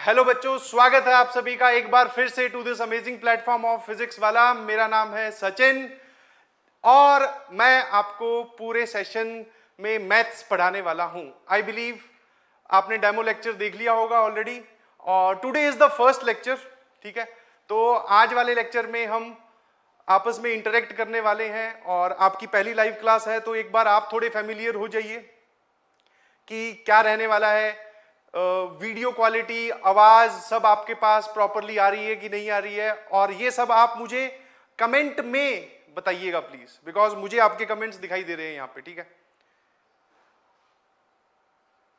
Hello बच्चों, स्वागत है आप सभी का एक बार फिर से to this amazing platform of physics वाला। मेरा नाम है सचिन और मैं आपको पूरे सेशन में मैथ्स पढ़ाने वाला हूं। आई बिलीव आपने डेमो लेक्चर देख लिया होगा ऑलरेडी और today is the first lecture. ठीक है, तो आज वाले लेक्चर में हम आपस में इंटरेक्ट करने वाले हैं और आपकी पहली लाइव क्लास है, तो एक बार आप थोड़े फेमिलियर हो जाइए कि क्या रहने वाला है। वीडियो क्वालिटी, आवाज सब आपके पास प्रॉपरली आ रही है कि नहीं आ रही है, और ये सब आप मुझे कमेंट में बताइएगा प्लीज, बिकॉज मुझे आपके कमेंट्स दिखाई दे रहे हैं यहाँ पे। ठीक है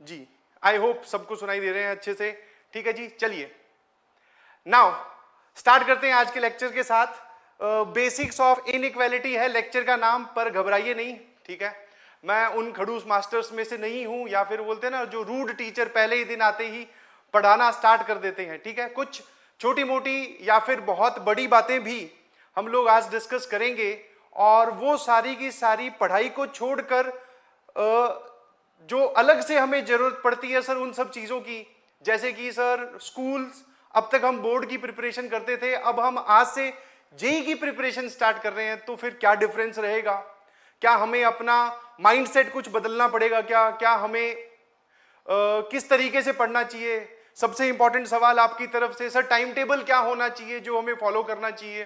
जी, आई होप सबको सुनाई दे रहे हैं अच्छे से। ठीक है जी, चलिए नाउ स्टार्ट करते हैं आज के लेक्चर के साथ। बेसिक्स ऑफ इनइक्वालिटी है लेक्चर का नाम, पर घबराइए नहीं। ठीक है, मैं उन खड़ूस मास्टर्स में से नहीं हूं, या फिर बोलते हैं ना जो रूड टीचर पहले ही दिन आते ही पढ़ाना स्टार्ट कर देते हैं। ठीक है, कुछ छोटी मोटी या फिर बहुत बड़ी बातें भी हम लोग आज डिस्कस करेंगे, और वो सारी की सारी पढ़ाई को छोड़कर जो अलग से हमें जरूरत पड़ती है सर उन सब चीज़ों की, जैसे कि सर स्कूल्स, अब तक हम बोर्ड की प्रिपरेशन करते थे, अब हम आज से जेई की प्रिपरेशन स्टार्ट कर रहे हैं, तो फिर क्या डिफरेंस रहेगा? क्या हमें अपना माइंडसेट कुछ बदलना पड़ेगा? क्या हमें किस तरीके से पढ़ना चाहिए? सबसे इंपॉर्टेंट सवाल आपकी तरफ से, सर टाइम टेबल क्या होना चाहिए जो हमें फॉलो करना चाहिए?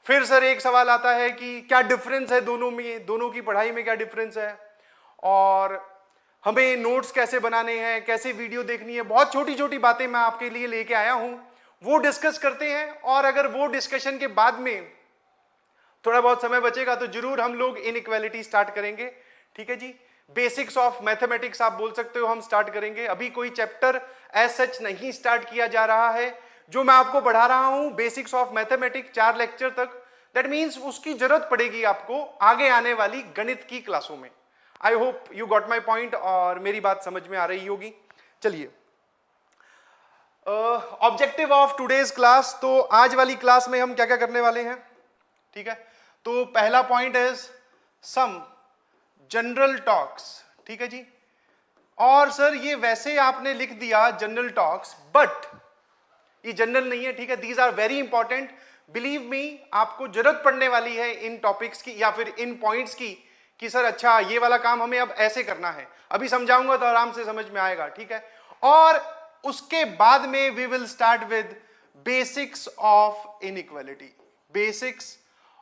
फिर सर एक सवाल आता है कि क्या डिफरेंस है दोनों में, दोनों की पढ़ाई में क्या डिफरेंस है, और हमें नोट्स कैसे बनाने हैं, कैसे वीडियो देखनी है। बहुत छोटी छोटी बातें मैं आपके लिए लेके आया हूं, वो डिस्कस करते हैं। और अगर वो डिस्कशन के बाद में थोड़ा बहुत समय बचेगा तो जरूर हम लोग इनइक्वालिटी स्टार्ट करेंगे। ठीक है जी, बेसिक्स ऑफ मैथमेटिक्स आप बोल सकते हो, हम स्टार्ट करेंगे। अभी कोई चैप्टर एज सच नहीं स्टार्ट किया जा रहा है। जो मैं आपको पढ़ा रहा हूं बेसिक्स ऑफ मैथमेटिक्स 4 लेक्चर तक, दैट मीन्स उसकी जरूरत पड़ेगी आपको आगे आने वाली गणित की क्लासों में। आई hope you got my point और मेरी बात समझ में आ रही होगी। चलिए, ऑब्जेक्टिव ऑफ टुडेज क्लास, तो आज वाली क्लास में हम क्या क्या करने वाले हैं। ठीक है, तो पहला point is some general talks. ठीक है जी, और सर ये वैसे आपने लिख दिया जनरल टॉक्स, बट ये जनरल नहीं है। ठीक है, these are very important, believe me. आपको जरूरत पड़ने वाली है इन टॉपिक्स की या फिर इन पॉइंट्स की, कि सर अच्छा ये वाला काम हमें अब ऐसे करना है। अभी समझाऊंगा तो आराम से समझ में आएगा। ठीक है, और उसके बाद में we will start with basics of inequality. Basics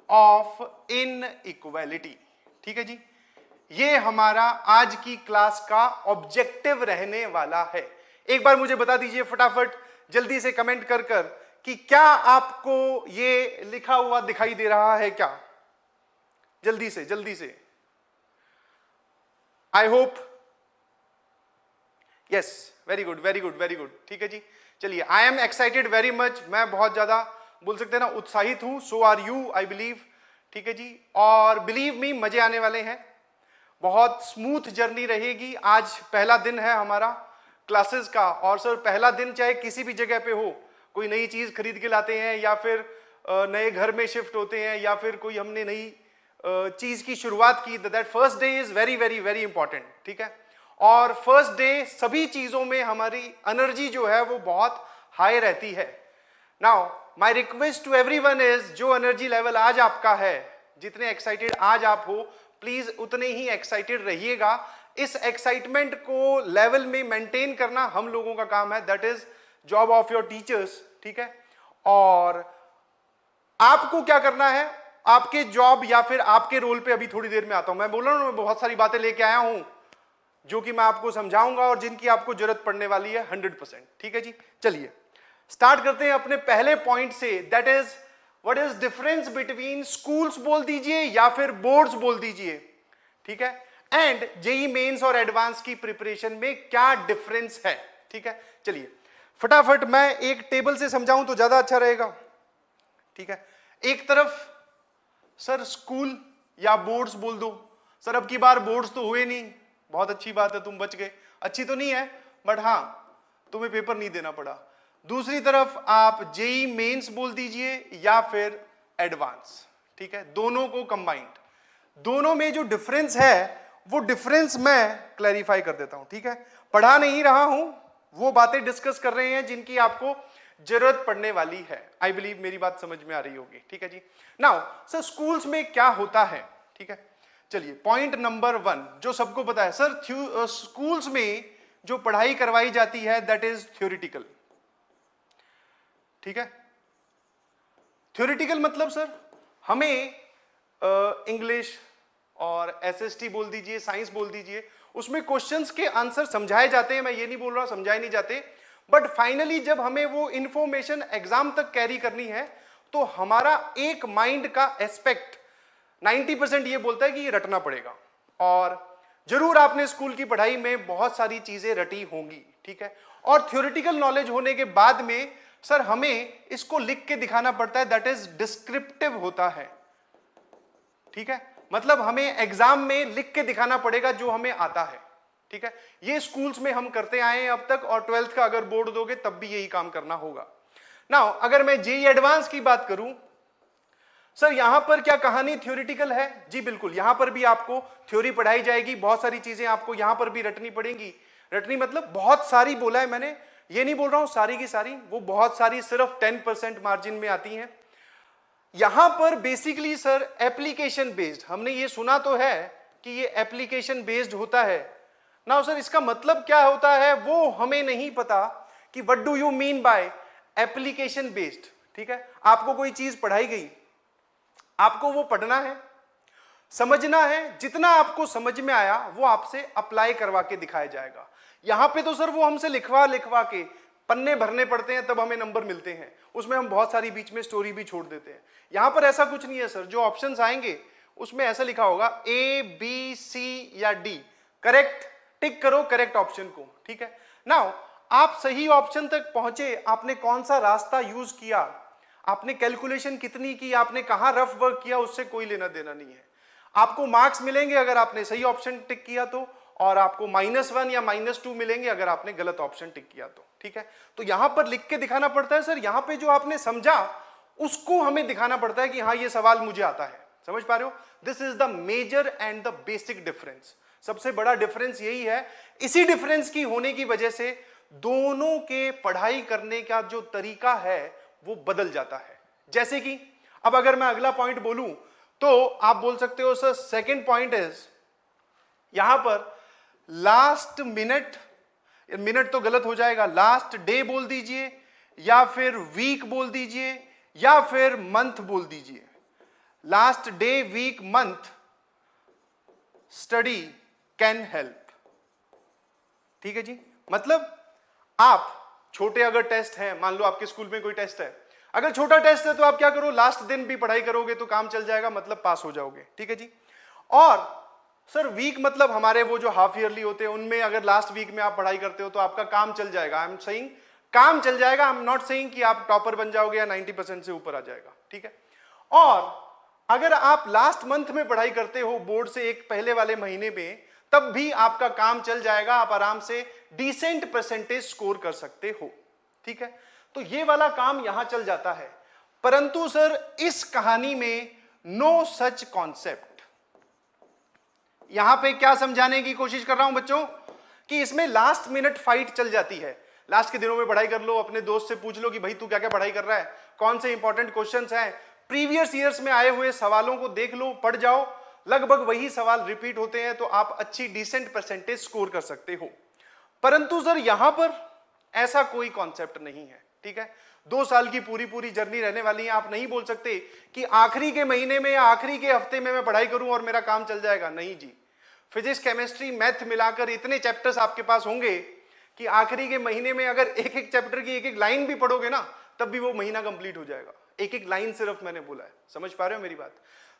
of inequality. ठीक है जी, ये हमारा आज की क्लास का ऑब्जेक्टिव रहने वाला है। एक बार मुझे बता दीजिए फटाफट जल्दी से कमेंट कर कर कि क्या आपको ये लिखा हुआ दिखाई दे रहा है क्या? जल्दी से जल्दी से। I hope yes, very good very good very good. ठीक है जी, चलिए, I am excited very much. मैं बहुत ज्यादा बोल सकते हैं ना उत्साहित हूं, सो आर यू आई बिलीव। ठीक है जी, और बिलीव मी मजे आने वाले हैं, बहुत स्मूथ जर्नी रहेगी। आज पहला दिन है हमारा क्लासेस का, और सर पहला दिन चाहे किसी भी जगह पे हो, कोई नई चीज खरीद के लाते हैं या फिर नए घर में शिफ्ट होते हैं या फिर कोई हमने नई चीज की शुरुआत की, that first day is very very very important. ठीक है, और फर्स्ट डे सभी चीजों में हमारी एनर्जी जो है वो बहुत हाई रहती है। Now my request to everyone is, जो एनर्जी लेवल आज आपका है, जितने एक्साइटेड आज आप हो, प्लीज उतने ही एक्साइटेड रहिएगा। इस एक्साइटमेंट को लेवल में मेंटेन करना हम लोगों का काम है, that is job of your teachers. ठीक है, और आपको क्या करना है, आपके जॉब या फिर आपके रोल पे अभी थोड़ी देर में आता हूं। मैं बोल रहा हूं, मैं बहुत सारी बातें लेके आया हूं जो कि मैं आपको समझाऊंगा और जिनकी आपको जरूरत पड़ने वाली है 100%। ठीक है जी, चलिए स्टार्ट करते हैं अपने पहले पॉइंट से, that is what is difference between schools बोल दीजिए या फिर बोर्ड्स बोल दीजिए। ठीक है, एंड जेई मेंस और एडवांस की प्रिपरेशन में क्या डिफरेंस है। ठीक है, चलिए फटाफट मैं एक टेबल से समझाऊं तो ज्यादा अच्छा रहेगा। ठीक है, एक तरफ सर स्कूल या बोर्ड्स बोल दो। सर अब की बार बोर्ड्स तो हुए नहीं, बहुत अच्छी बात है, तुम बच गए। अच्छी तो नहीं है, बट हाँ तुम्हें पेपर नहीं देना पड़ा। दूसरी तरफ आप जेई मेंस बोल दीजिए या फिर एडवांस। ठीक है, दोनों को कंबाइंड, दोनों में जो डिफरेंस है वो डिफरेंस मैं क्लैरिफाई कर देता हूं। ठीक है, पढ़ा नहीं रहा हूं, वो बातें डिस्कस कर रहे हैं जिनकी आपको जरूरत पड़ने वाली है। आई बिलीव मेरी बात समझ में आ रही होगी, ठीक है जी। नाउ सर स्कूल्स में क्या होता है, ठीक है, चलिए पॉइंट नंबर 1 जो सबको पता है सर, स्कूल्स में जो पढ़ाई करवाई जाती है दैट इज थ्योरेटिकल, ठीक है। थ्योरेटिकल मतलब सर हमें इंग्लिश और एसएसटी बोल दीजिए, साइंस बोल दीजिए, उसमें क्वेश्चंस के आंसर समझाए जाते हैं। मैं ये नहीं बोल रहा समझाए नहीं जाते, बट फाइनली जब हमें वो इंफॉर्मेशन एग्जाम तक कैरी करनी है तो हमारा एक माइंड का एस्पेक्ट 90% ये बोलता है कि ये रटना पड़ेगा। और जरूर आपने स्कूल की पढ़ाई में बहुत सारी चीजें रटी होंगी, ठीक है, और थ्योरेटिकल नॉलेज होने के बाद में सर हमें इसको लिख के दिखाना पड़ता है, दैट इज डिस्क्रिप्टिव होता है, ठीक है। मतलब हमें एग्जाम में लिख के दिखाना पड़ेगा जो हमें आता है, ठीक है। ये स्कूल्स में हम करते आए हैं अब तक, और 12th का अगर बोर्ड दोगे तब भी यही काम करना होगा। नाउ अगर मैं जेईई एडवांस की बात करूं, सर यहां पर क्या कहानी थ्योरेटिकल है? जी बिल्कुल, यहां पर भी आपको थ्योरी पढ़ाई जाएगी, बहुत सारी चीजें आपको यहां पर भी रटनी पड़ेंगी। रटनी मतलब बहुत सारी बोला है मैंने, ये नहीं बोल रहा हूं सारी की सारी, वो बहुत सारी सिर्फ 10% मार्जिन में आती हैं। यहां पर बेसिकली सर एप्लीकेशन बेस्ड, हमने ये सुना तो है कि ये एप्लीकेशन बेस्ड होता है ना सर, इसका मतलब क्या होता है वो हमें नहीं पता कि what do you mean by application based, ठीक है। आपको कोई चीज पढ़ाई गई, आपको वो पढ़ना है, समझना है, जितना आपको समझ में आया वो आपसे अप्लाई करवा के दिखाया जाएगा। यहां पे तो सर वो हमसे लिखवा लिखवा के पन्ने भरने पड़ते हैं तब हमें नंबर मिलते हैं, उसमें हम बहुत सारी बीच में स्टोरी भी छोड़ देते हैं। यहां पर ऐसा कुछ नहीं है सर, जो ऑप्शंस आएंगे उसमें ऐसा लिखा होगा ए बी सी या डी, करेक्ट, टिक करो करेक्ट ऑप्शन को, ठीक है। नाउ आप सही ऑप्शन तक पहुंचे, आपने कौन सा रास्ता यूज किया, आपने कैलकुलेशन कितनी की, आपने कहां रफ वर्क किया, उससे कोई लेना देना नहीं है। आपको मार्क्स मिलेंगे अगर आपने सही ऑप्शन टिक किया तो, और आपको -1 या -2 मिलेंगे अगर आपने गलत ऑप्शन टिक किया तो, ठीक है। तो यहां पर लिख के दिखाना पड़ता है सर, यहां पे जो आपने समझा उसको हमें दिखाना पड़ता है कि हाँ ये सवाल मुझे आता है। समझ पा रहे हो? This is the major and the basic difference, सबसे बड़ा डिफरेंस यही है। इसी डिफरेंस की होने की वजह से दोनों के पढ़ाई करने का जो तरीका है वो बदल जाता है। जैसे कि अब अगर मैं अगला पॉइंट बोलूं तो आप बोल सकते हो सर सेकंड पॉइंट इज, यहां पर लास्ट मिनट, मिनट तो गलत हो जाएगा, लास्ट डे बोल दीजिए या फिर वीक बोल दीजिए या फिर मंथ बोल दीजिए। Last day week month study can help, ठीक है जी। मतलब आप छोटे अगर टेस्ट है, मान लो आपके स्कूल में कोई टेस्ट है, अगर छोटा टेस्ट है तो आप क्या करो, लास्ट दिन भी पढ़ाई करोगे तो काम चल जाएगा, मतलब पास हो जाओगे, ठीक है जी। और सर वीक मतलब हमारे वो जो हाफ ईयरली होते हैं उनमें अगर लास्ट वीक में आप पढ़ाई करते हो तो आपका काम चल जाएगा। आई एम सेइंग काम चल जाएगा, आई एम नॉट सेइंग कि आप टॉपर बन जाओगे या 90% से ऊपर आ जाएगा, ठीक है। और अगर आप लास्ट मंथ में पढ़ाई करते हो बोर्ड से एक पहले वाले महीने में, तब भी आपका काम चल जाएगा, आप आराम से डिसेंट परसेंटेज स्कोर कर सकते हो, ठीक है। तो ये वाला काम यहां चल जाता है। परंतु सर इस कहानी में नो सच कॉन्सेप्ट। यहां पे क्या समझाने की कोशिश कर रहा हूं बच्चों, कि इसमें लास्ट मिनट फाइट चल जाती है। लास्ट के दिनों में पढ़ाई कर लो, अपने दोस्त से पूछ लो कि भाई तू क्या क्या पढ़ाई कर रहा है, कौन से इंपॉर्टेंट क्वेश्चंस हैं, प्रीवियस ईयर्स में आए हुए सवालों को देख लो, पढ़ जाओ, लगभग वही सवाल रिपीट होते हैं, तो आप अच्छी डिसेंट परसेंटेज स्कोर कर सकते हो। परंतु सर यहां पर ऐसा कोई कॉन्सेप्ट नहीं है, ठीक है। 2 साल की पूरी पूरी जर्नी रहने वाली है, आप नहीं बोल सकते कि आखिरी के महीने में या आखिरी के हफ्ते में मैं पढ़ाई करूं और मेरा काम चल जाएगा, नहीं जी। फिजिक्स केमिस्ट्री मैथ मिलाकर इतने चैप्टर्स आपके पास होंगे कि आखिरी के महीने में अगर एक एक चैप्टर की एक एक लाइन भी पढ़ोगे ना तब भी वो महीना कंप्लीट हो जाएगा। एक एक लाइन सिर्फ मैंने बोला है, समझ पा रहे हो मेरी बात?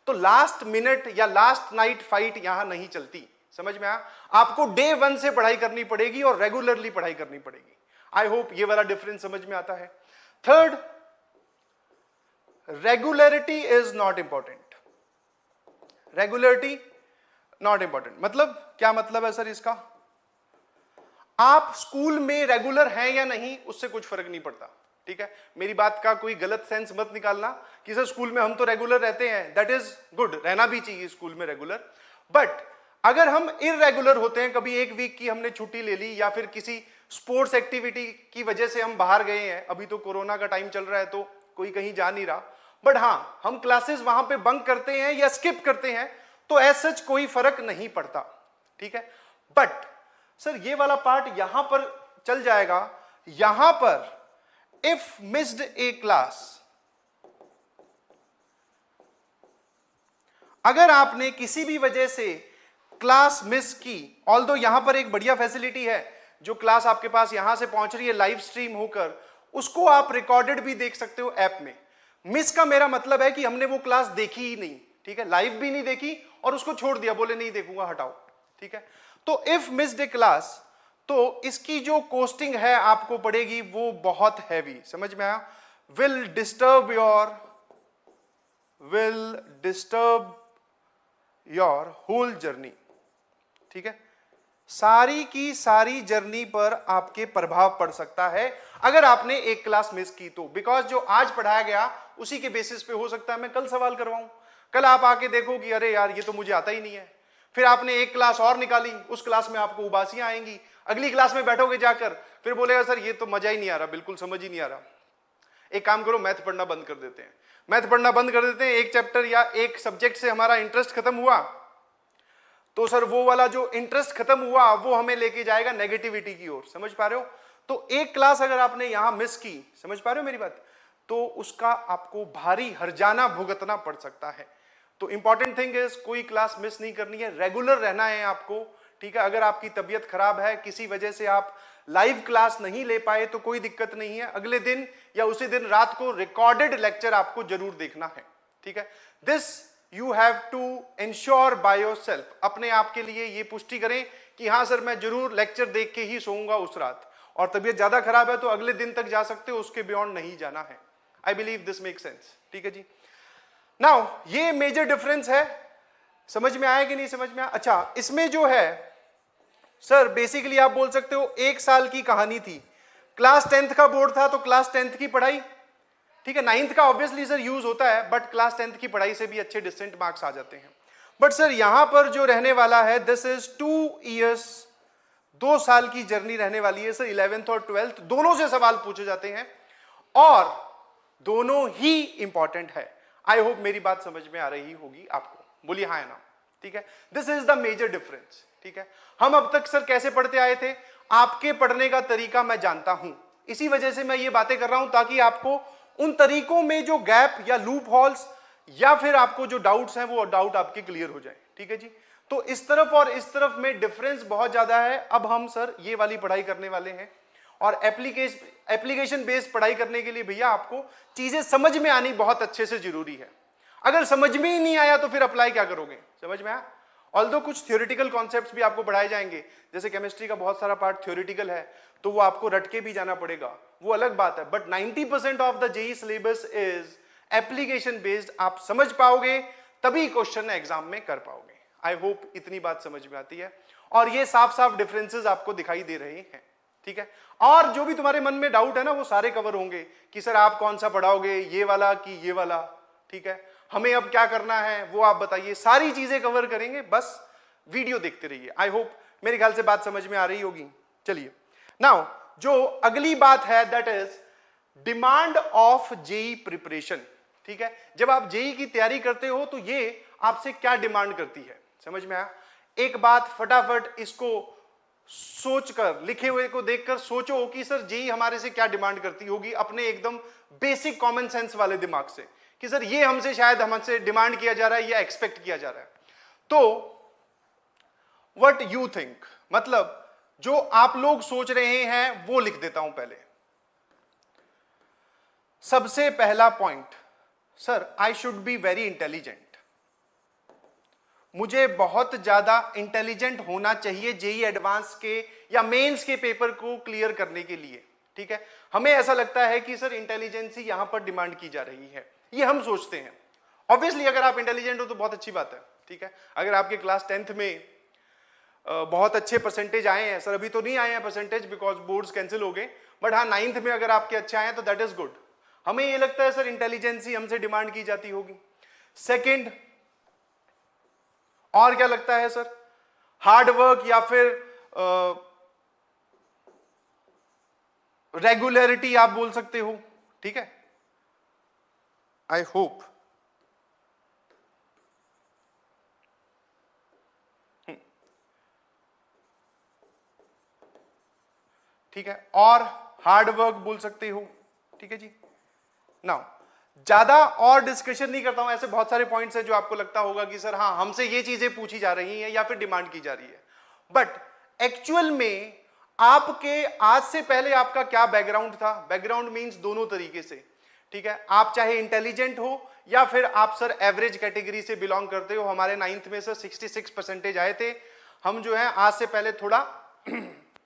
तो लास्ट मिनट या लास्ट नाइट फाइट यहां नहीं चलती, समझ में आया? आपको डे 1 से पढ़ाई करनी पड़ेगी और रेगुलरली पढ़ाई करनी पड़ेगी। आई होप ये वाला डिफरेंस समझ में आता है। Third, regularity is not important. Regularity not important मतलब क्या मतलब है सर इसका? आप स्कूल में रेगुलर हैं या नहीं उससे कुछ फर्क नहीं पड़ता, ठीक है। मेरी बात का कोई गलत सेंस मत निकालना कि सर स्कूल में हम तो रेगुलर रहते हैं, दैट इज गुड, रहना भी चाहिए स्कूल में रेगुलर। बट अगर हम इररेगुलर होते हैं, कभी एक वीक की हमने छुट्टी ले ली या फिर किसी स्पोर्ट्स एक्टिविटी की वजह से हम बाहर गए हैं, अभी तो कोरोना का टाइम चल रहा है तो कोई कहीं जा नहीं रहा, बट हाँ हम क्लासेस वहां पे बंक करते हैं या स्किप करते हैं तो एज सच कोई फर्क नहीं पड़ता, ठीक है। बट सर ये वाला पार्ट यहां पर चल जाएगा, यहां पर इफ मिस्ड ए क्लास, अगर आपने किसी भी वजह से क्लास मिस की, ऑल्दो यहां पर एक बढ़िया फैसिलिटी है, जो क्लास आपके पास यहां से पहुंच रही है लाइव स्ट्रीम होकर, उसको आप रिकॉर्डेड भी देख सकते हो ऐप में। मिस का मेरा मतलब है कि हमने वो क्लास देखी ही नहीं, ठीक है, लाइव भी नहीं देखी और उसको छोड़ दिया, बोले नहीं देखूंगा हटाओ, ठीक है। तो इफ मिस्ड ए क्लास, तो इसकी जो कोस्टिंग है आपको पड़ेगी वो बहुत हैवी, समझ में आया, will disturb your whole journey, ठीक है, सारी की सारी जर्नी पर आपके प्रभाव पड़ सकता है अगर आपने एक क्लास मिस की तो। बिकॉज जो आज पढ़ाया गया उसी के बेसिस पे हो सकता है मैं कल सवाल करवाऊं, कल आप आके देखो कि अरे यार ये तो मुझे आता ही नहीं है, फिर आपने एक क्लास और निकाली, उस क्लास में आपको उबासियां आएंगी, अगली क्लास में बैठोगे जाकर फिर बोलेगा सर ये तो मजा ही नहीं आ रहा, बिल्कुल समझ ही नहीं आ रहा। एक काम करो, मैथ पढ़ना बंद कर देते हैं, मैथ पढ़ना बंद कर देते हैं, एक चैप्टर या एक सब्जेक्ट से हमारा इंटरेस्ट खत्म हुआ तो सर वो वाला जो इंटरेस्ट खत्म हुआ वो हमें लेके जाएगा नेगेटिविटी की ओर, समझ पा रहे हो। तो एक क्लास अगर आपने यहां मिस की, समझ पा रहे हो मेरी बात, तो उसका आपको भारी हर्जाना भुगतना पड़ सकता है। तो इंपॉर्टेंट थिंग इज कोई क्लास मिस नहीं करनी है, रेगुलर रहना है आपको, ठीक है। अगर आपकी तबीयत खराब है, किसी वजह से आप लाइव क्लास नहीं ले पाए तो कोई दिक्कत नहीं है, अगले दिन या उसी दिन रात को रिकॉर्डेड लेक्चर आपको जरूर देखना है, ठीक है। This you have to ensure by yourself, अपने आप के लिए ये पुष्टि करें कि हाँ सर मैं जरूर लेक्चर देख के ही सोऊंगा उस रात, और तबीयत ज्यादा खराब है तो अगले दिन तक जा सकते हो, उसके बियॉन्ड नहीं जाना है। I believe this make sense, ठीक है जी। नाउ ये मेजर डिफरेंस है, समझ में आया कि नहीं समझ में आया। अच्छा इसमें जो है सर बेसिकली आप बोल सकते हो एक साल की कहानी थी, क्लास 10th का बोर्ड था तो क्लास 10th की पढ़ाई, ठीक है, 9th का ऑब्वियसली सर यूज होता है, बट क्लास 10th की पढ़ाई से भी अच्छे डिसेंट मार्क्स आ जाते हैं। बट सर यहां पर जो रहने वाला है दिस इज 2 years, 2 साल की जर्नी रहने वाली है सर। 11th और 12th दोनों से सवाल पूछे जाते हैं और दोनों ही इंपॉर्टेंट है। आई होप मेरी बात समझ में आ रही होगी आपको, बोलिए हाँ या ना, ठीक है। This is the major difference, ठीक है। हम अब तक सर कैसे पढ़ते आए थे, आपके पढ़ने का तरीका मैं जानता हूं, इसी वजह से मैं ये बातें कर रहा हूं ताकि आपको उन तरीकों में जो गैप या लूप होल्स या फिर आपको जो डाउट्स हैं वो डाउट आपके क्लियर हो जाए, ठीक है जी। तो इस तरफ और इस तरफ में डिफरेंस बहुत ज्यादा है। अब हम सर ये वाली पढ़ाई करने वाले हैं और एप्लीकेशन बेस्ड पढ़ाई करने के लिए भैया आपको चीजें समझ में आनी बहुत अच्छे से जरूरी है। अगर समझ में ही नहीं आया तो फिर अप्लाई क्या करोगे, समझ में आया। ऑल्दो कुछ थ्योरेटिकल कॉन्सेप्ट्स भी आपको पढ़ाए जाएंगे, जैसे केमिस्ट्री का बहुत सारा पार्ट थ्योरेटिकल है तो वो आपको रट के भी जाना पड़ेगा, वो अलग बात है, but 90% of the JEE syllabus is application based. आप समझ पाओगे तभी क्वेश्चन एग्जाम में कर पाओगे। आई होप इतनी बात समझ में आती है और ये साफ साफ डिफरेंसेस आपको दिखाई दे रहे हैं, ठीक है। और जो भी तुम्हारे मन में डाउट है ना वो सारे कवर होंगे कि सर आप कौन सा पढ़ाओगे, ये वाला कि ये वाला, ठीक है, हमें अब क्या करना है वो आप बताइए, सारी चीजें कवर करेंगे, बस वीडियो देखते रहिए। आई होप मेरे ख्याल से बात समझ में आ रही होगी। चलिए नाउ जो अगली बात है that is demand of JEE preparation, ठीक है। जब आप जेईई की तैयारी करते हो तो ये आपसे क्या डिमांड करती है, समझ में आया। एक बात फटाफट इसको सोचकर, लिखे हुए को देखकर सोचो कि सर जेईई हमारे से क्या डिमांड करती होगी, अपने एकदम बेसिक कॉमन सेंस वाले दिमाग से कि सर ये हमसे शायद हमसे डिमांड किया जा रहा है या एक्सपेक्ट किया जा रहा है। तो व्हाट यू थिंक, मतलब जो आप लोग सोच रहे हैं वो लिख देता हूं पहले। सबसे पहला point, sir I should be very intelligent, मुझे बहुत ज्यादा इंटेलिजेंट होना चाहिए जेईई एडवांस के या मेंस के पेपर को क्लियर करने के लिए, ठीक है। हमें ऐसा लगता है कि सर इंटेलिजेंसी यहां पर डिमांड की जा रही है, ये हम सोचते हैं। ऑब्वियसली अगर आप इंटेलिजेंट हो तो बहुत अच्छी बात है, ठीक है। अगर आपके क्लास 10th में बहुत अच्छे परसेंटेज आए हैं, सर अभी तो नहीं आए हैं परसेंटेज बिकॉज बोर्ड्स कैंसिल हो गए, बट हाँ 9th में अगर आपके अच्छे आए हैं तो दैट इज गुड। हमें ये लगता है सर इंटेलिजेंसी हमसे डिमांड की जाती होगी। सेकंड, और क्या लगता है सर, हार्ड वर्क या फिर रेगुलरिटी आप बोल सकते हो, ठीक है। आई होप ठीक है, और हार्ड वर्क बोल सकते हो, ठीक है जी। नाउ ज्यादा और डिस्कशन नहीं करता हूं, ऐसे बहुत सारे पॉइंट्स हैं जो आपको लगता होगा कि सर हाँ हमसे ये चीजें पूछी जा रही हैं या फिर डिमांड की जा रही है, बट एक्चुअल में आपके आज से पहले आपका क्या बैकग्राउंड था। बैकग्राउंड मींस दोनों तरीके से, ठीक है। आप चाहे इंटेलिजेंट हो या फिर आप सर एवरेज कैटेगरी से बिलोंग करते हो। हमारे 9th में सर 66% आए थे। हम जो है आज से पहले थोड़ा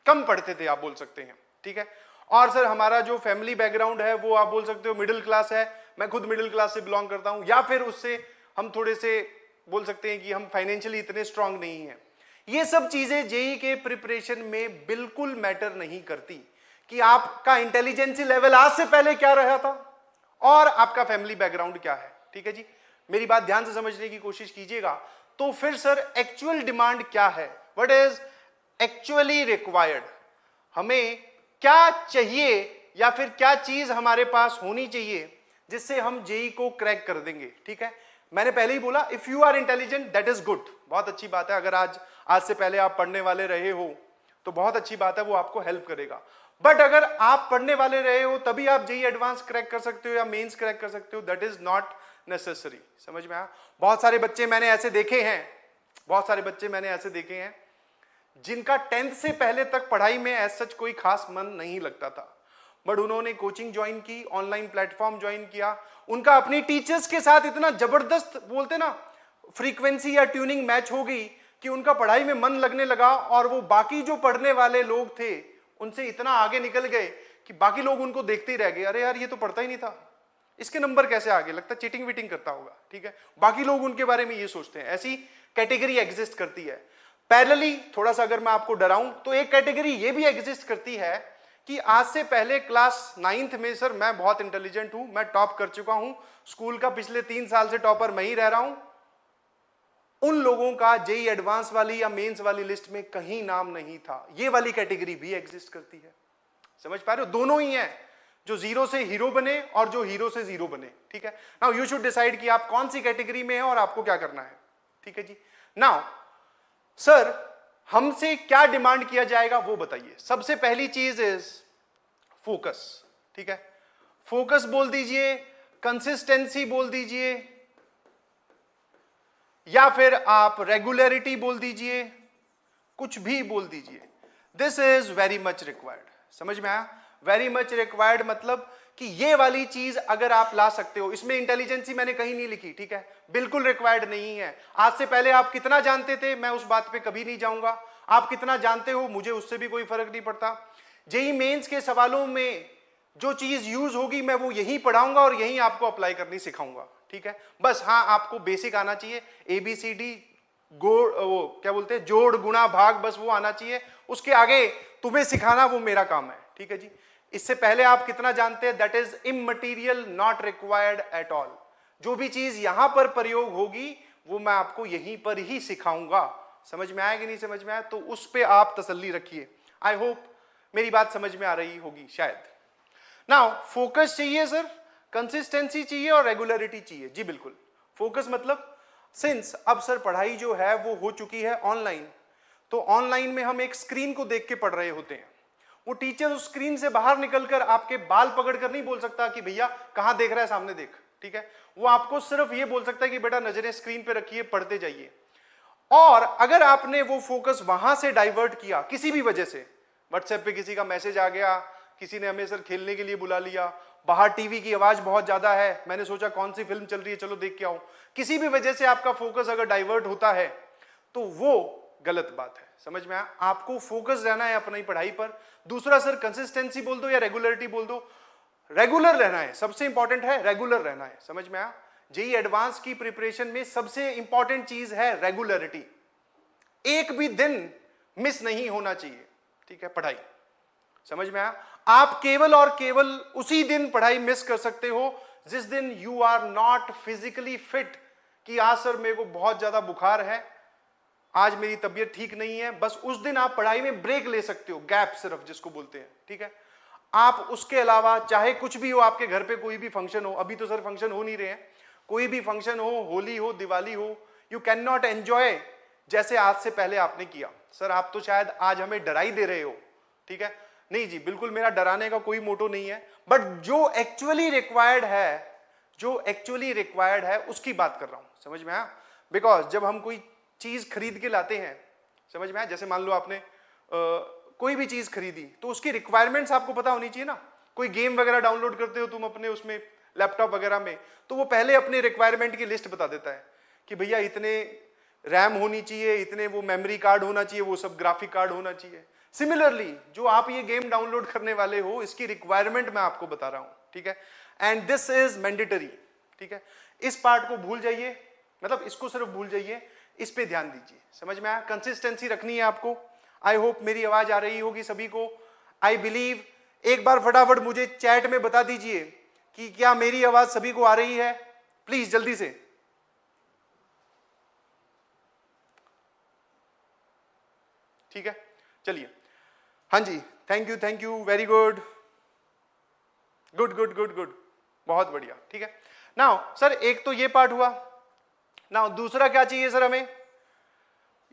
कम पढ़ते थे आप बोल सकते हैं, ठीक है। और सर हमारा जो फैमिली बैकग्राउंड है वो आप बोल सकते हो मिडिल क्लास है। मैं खुद मिडिल क्लास से बिलोंग करता हूं, या फिर उससे हम थोड़े से बोल सकते हैं कि हम फाइनेंशियली इतने स्ट्रांग नहीं हैं। ये सब चीजें जेई के प्रिपरेशन में बिल्कुल मैटर नहीं करती कि आपका इंटेलिजेंसी लेवल आज से पहले क्या रहा था और आपका फैमिली बैकग्राउंड क्या है, ठीक है जी। मेरी बात ध्यान से समझने की कोशिश कीजिएगा। तो फिर सर एक्चुअल डिमांड क्या है, व्हाट इज एक्चुअली रिक्वायर्ड, हमें क्या चाहिए या फिर क्या चीज हमारे पास होनी चाहिए जिससे हम जेई को क्रैक कर देंगे, ठीक है। मैंने पहले ही बोला if you are intelligent that is good, बहुत अच्छी बात है। अगर आज से पहले आप पढ़ने वाले रहे हो तो बहुत अच्छी बात है, वो आपको हेल्प करेगा। बट अगर आप पढ़ने वाले रहे हो तभी आप जेई एडवांस क्रैक कर सकते हो या मेंस क्रैक कर सकते हो, दैट इज नॉट नेसेसरी। समझ में आया। बहुत सारे बच्चे मैंने ऐसे देखे हैं जिनका 10th से पहले तक पढ़ाई में एज सच कोई खास मन नहीं लगता था, बट उन्होंने कोचिंग ज्वाइन की, ऑनलाइन प्लेटफॉर्म ज्वाइन किया, उनका अपनी टीचर्स के साथ इतना जबरदस्त बोलते ना फ्रीक्वेंसी या ट्यूनिंग मैच हो गई कि उनका पढ़ाई में मन लगने लगा और वो बाकी जो पढ़ने वाले लोग थे उनसे इतना आगे निकल गए कि बाकी लोग उनको देखते ही रह गए, अरे यार ये तो पढ़ता ही नहीं था, इसके नंबर कैसे आगे, लगता चीटिंग वीटिंग करता होगा, ठीक है। बाकी लोग उनके बारे में ये सोचते हैं। ऐसी कैटेगरी एग्जिस्ट करती है। पैरेलली थोड़ा सा अगर मैं आपको डराऊं तो एक कैटेगरी ये भी एग्जिस्ट करती है कि आज से पहले क्लास 9th में सर मैं बहुत इंटेलिजेंट हूं, मैं टॉप कर चुका हूं, स्कूल का पिछले 3 साल से टॉपर मैं ही रह रहा हूं, उन लोगों का जेई एडवांस वाली या मेंस वाली लिस्ट में कहीं नाम नहीं था। ये वाली कैटेगरी भी एग्जिस्ट करती है। समझ पा रहे हो, दोनों ही हैं, जो जीरो से हीरो बने और जो हीरो से जीरो बने, ठीक है। नाउ यू शुड डिसाइड कि आप कौन सी कैटेगरी में हैं और आपको क्या करना है, ठीक है जी। नाउ सर हमसे क्या डिमांड किया जाएगा वो बताइए। सबसे पहली चीज इज फोकस, ठीक है। फोकस बोल दीजिए, कंसिस्टेंसी बोल दीजिए, या फिर आप रेगुलरिटी बोल दीजिए, कुछ भी बोल दीजिए। This is very much required. समझ में आया। वेरी मच रिक्वायर्ड मतलब कि ये वाली चीज अगर आप ला सकते हो, इसमें इंटेलिजेंसी मैंने कहीं नहीं लिखी, ठीक है, बिल्कुल रिक्वायर्ड नहीं है। आज से पहले आप कितना जानते थे मैं उस बात पे कभी नहीं जाऊंगा, आप कितना जानते हो मुझे उससे भी कोई फर्क नहीं पड़ता। जेई मेंस के सवालों में जो चीज यूज होगी मैं वो यही पढ़ाऊंगा और यही आपको अप्लाई करनी सिखाऊंगा, ठीक है। बस हाँ आपको बेसिक आना चाहिए, ABCD वो क्या बोलते हैं जोड़ गुणा भाग, बस वो आना चाहिए। उसके आगे तुम्हें सिखाना वो मेरा काम है, ठीक है जी। इससे पहले आप कितना जानते हैं that is immaterial, not required at all. जो भी चीज यहां पर प्रयोग होगी वो मैं आपको यहीं पर ही सिखाऊंगा। समझ में आया कि नहीं समझ में आया, तो उस पे आप तसल्ली रखिए। आई होप मेरी बात समझ में आ रही होगी शायद। नाउ फोकस चाहिए सर, कंसिस्टेंसी चाहिए और रेगुलरिटी चाहिए। जी बिल्कुल। फोकस मतलब सिंस अब सर पढ़ाई जो है वो हो चुकी है ऑनलाइन, तो ऑनलाइन में हम एक स्क्रीन को देख के पढ़ रहे होते हैं। वो टीचर उस स्क्रीन से बाहर निकलकर आपके बाल पकड़कर नहीं बोल सकता कि भैया कहां देख रहा है, सामने देख, ठीक है। वो आपको सिर्फ ये बोल सकता है कि बेटा नजरें स्क्रीन पे रखिए, पढ़ते जाइए। और अगर आपने वो फोकस वहां से डाइवर्ट किया किसी भी वजह से, व्हाट्सएप पे किसी का मैसेज आ गया, किसी ने हमें सर खेलने के लिए बुला लिया, बाहर टीवी की आवाज बहुत ज्यादा है, मैंने सोचा कौन सी फिल्म चल रही है चलो देख के आऊं, किसी भी वजह से आपका फोकस अगर डाइवर्ट होता है तो वो गलत बात है। समझ में आया। आपको फोकस रहना है अपनी पढ़ाई पर। दूसरा सर कंसिस्टेंसी बोल दो या रेगुलरिटी बोल दो, रेगुलर रहना है, सबसे इंपॉर्टेंट है रेगुलर रहना है। समझ में आया। जेई एडवांस की प्रिपरेशन में सबसे इंपॉर्टेंट चीज है रेगुलरिटी। एक भी दिन मिस नहीं होना चाहिए, ठीक है, पढ़ाई। समझ में आया। आप केवल और केवल उसी दिन पढ़ाई मिस कर सकते हो जिस दिन you are not physically fit, कि आज सर मेरे को बहुत ज्यादा बुखार है, आज मेरी तबीयत ठीक नहीं है, बस उस दिन आप पढ़ाई में ब्रेक ले सकते हो, गैप सिर्फ जिसको बोलते हैं, ठीक है। आप उसके अलावा चाहे कुछ भी हो, आपके घर पे कोई भी फंक्शन हो, अभी तो सर फंक्शन हो नहीं रहे हैं, कोई भी फंक्शन हो, होली हो, दिवाली हो, यू कैन नॉट एंजॉय जैसे आज से पहले आपने किया। सर आप तो शायद आज हमें डरा ही दे रहे हो, ठीक है? नहीं जी, बिल्कुल मेरा डराने का कोई मोटो नहीं है, बट जो एक्चुअली रिक्वायर्ड है, जो एक्चुअली रिक्वायर्ड है उसकी बात कर रहा हूं, समझ में आया? बिकॉज जब हम कोई चीज खरीद के लाते हैं, समझ में आया? जैसे मान लो आपने कोई भी चीज खरीदी तो उसकी रिक्वायरमेंट्स आपको पता होनी चाहिए ना। कोई गेम वगैरह डाउनलोड करते हो तुम अपने उसमें लैपटॉप वगैरह में, तो वो पहले अपने रिक्वायरमेंट की लिस्ट बता देता है कि भैया इतने रैम होनी चाहिए, इतने वो मेमोरी कार्ड होना चाहिए, वो सब ग्राफिक कार्ड होना चाहिए। सिमिलरली जो आप ये गेम डाउनलोड करने वाले हो, इसकी रिक्वायरमेंट मैं आपको बता रहा हूं, ठीक है? एंड दिस इज मैंडेटरी, ठीक है? इस पार्ट को भूल जाइए, मतलब इसको सिर्फ भूल जाइए, इस पे ध्यान दीजिए, समझ में आया? कंसिस्टेंसी रखनी है आपको। आई होप मेरी आवाज आ रही होगी सभी को। आई बिलीव, एक बार फटाफट मुझे चैट में बता दीजिए कि क्या मेरी आवाज सभी को आ रही है, प्लीज जल्दी से। ठीक है, चलिए। हाँ जी, thank you, very good good good good good, बहुत बढ़िया, ठीक है। नाउ सर एक तो ये पार्ट हुआ। नाउ दूसरा क्या चाहिए सर हमें?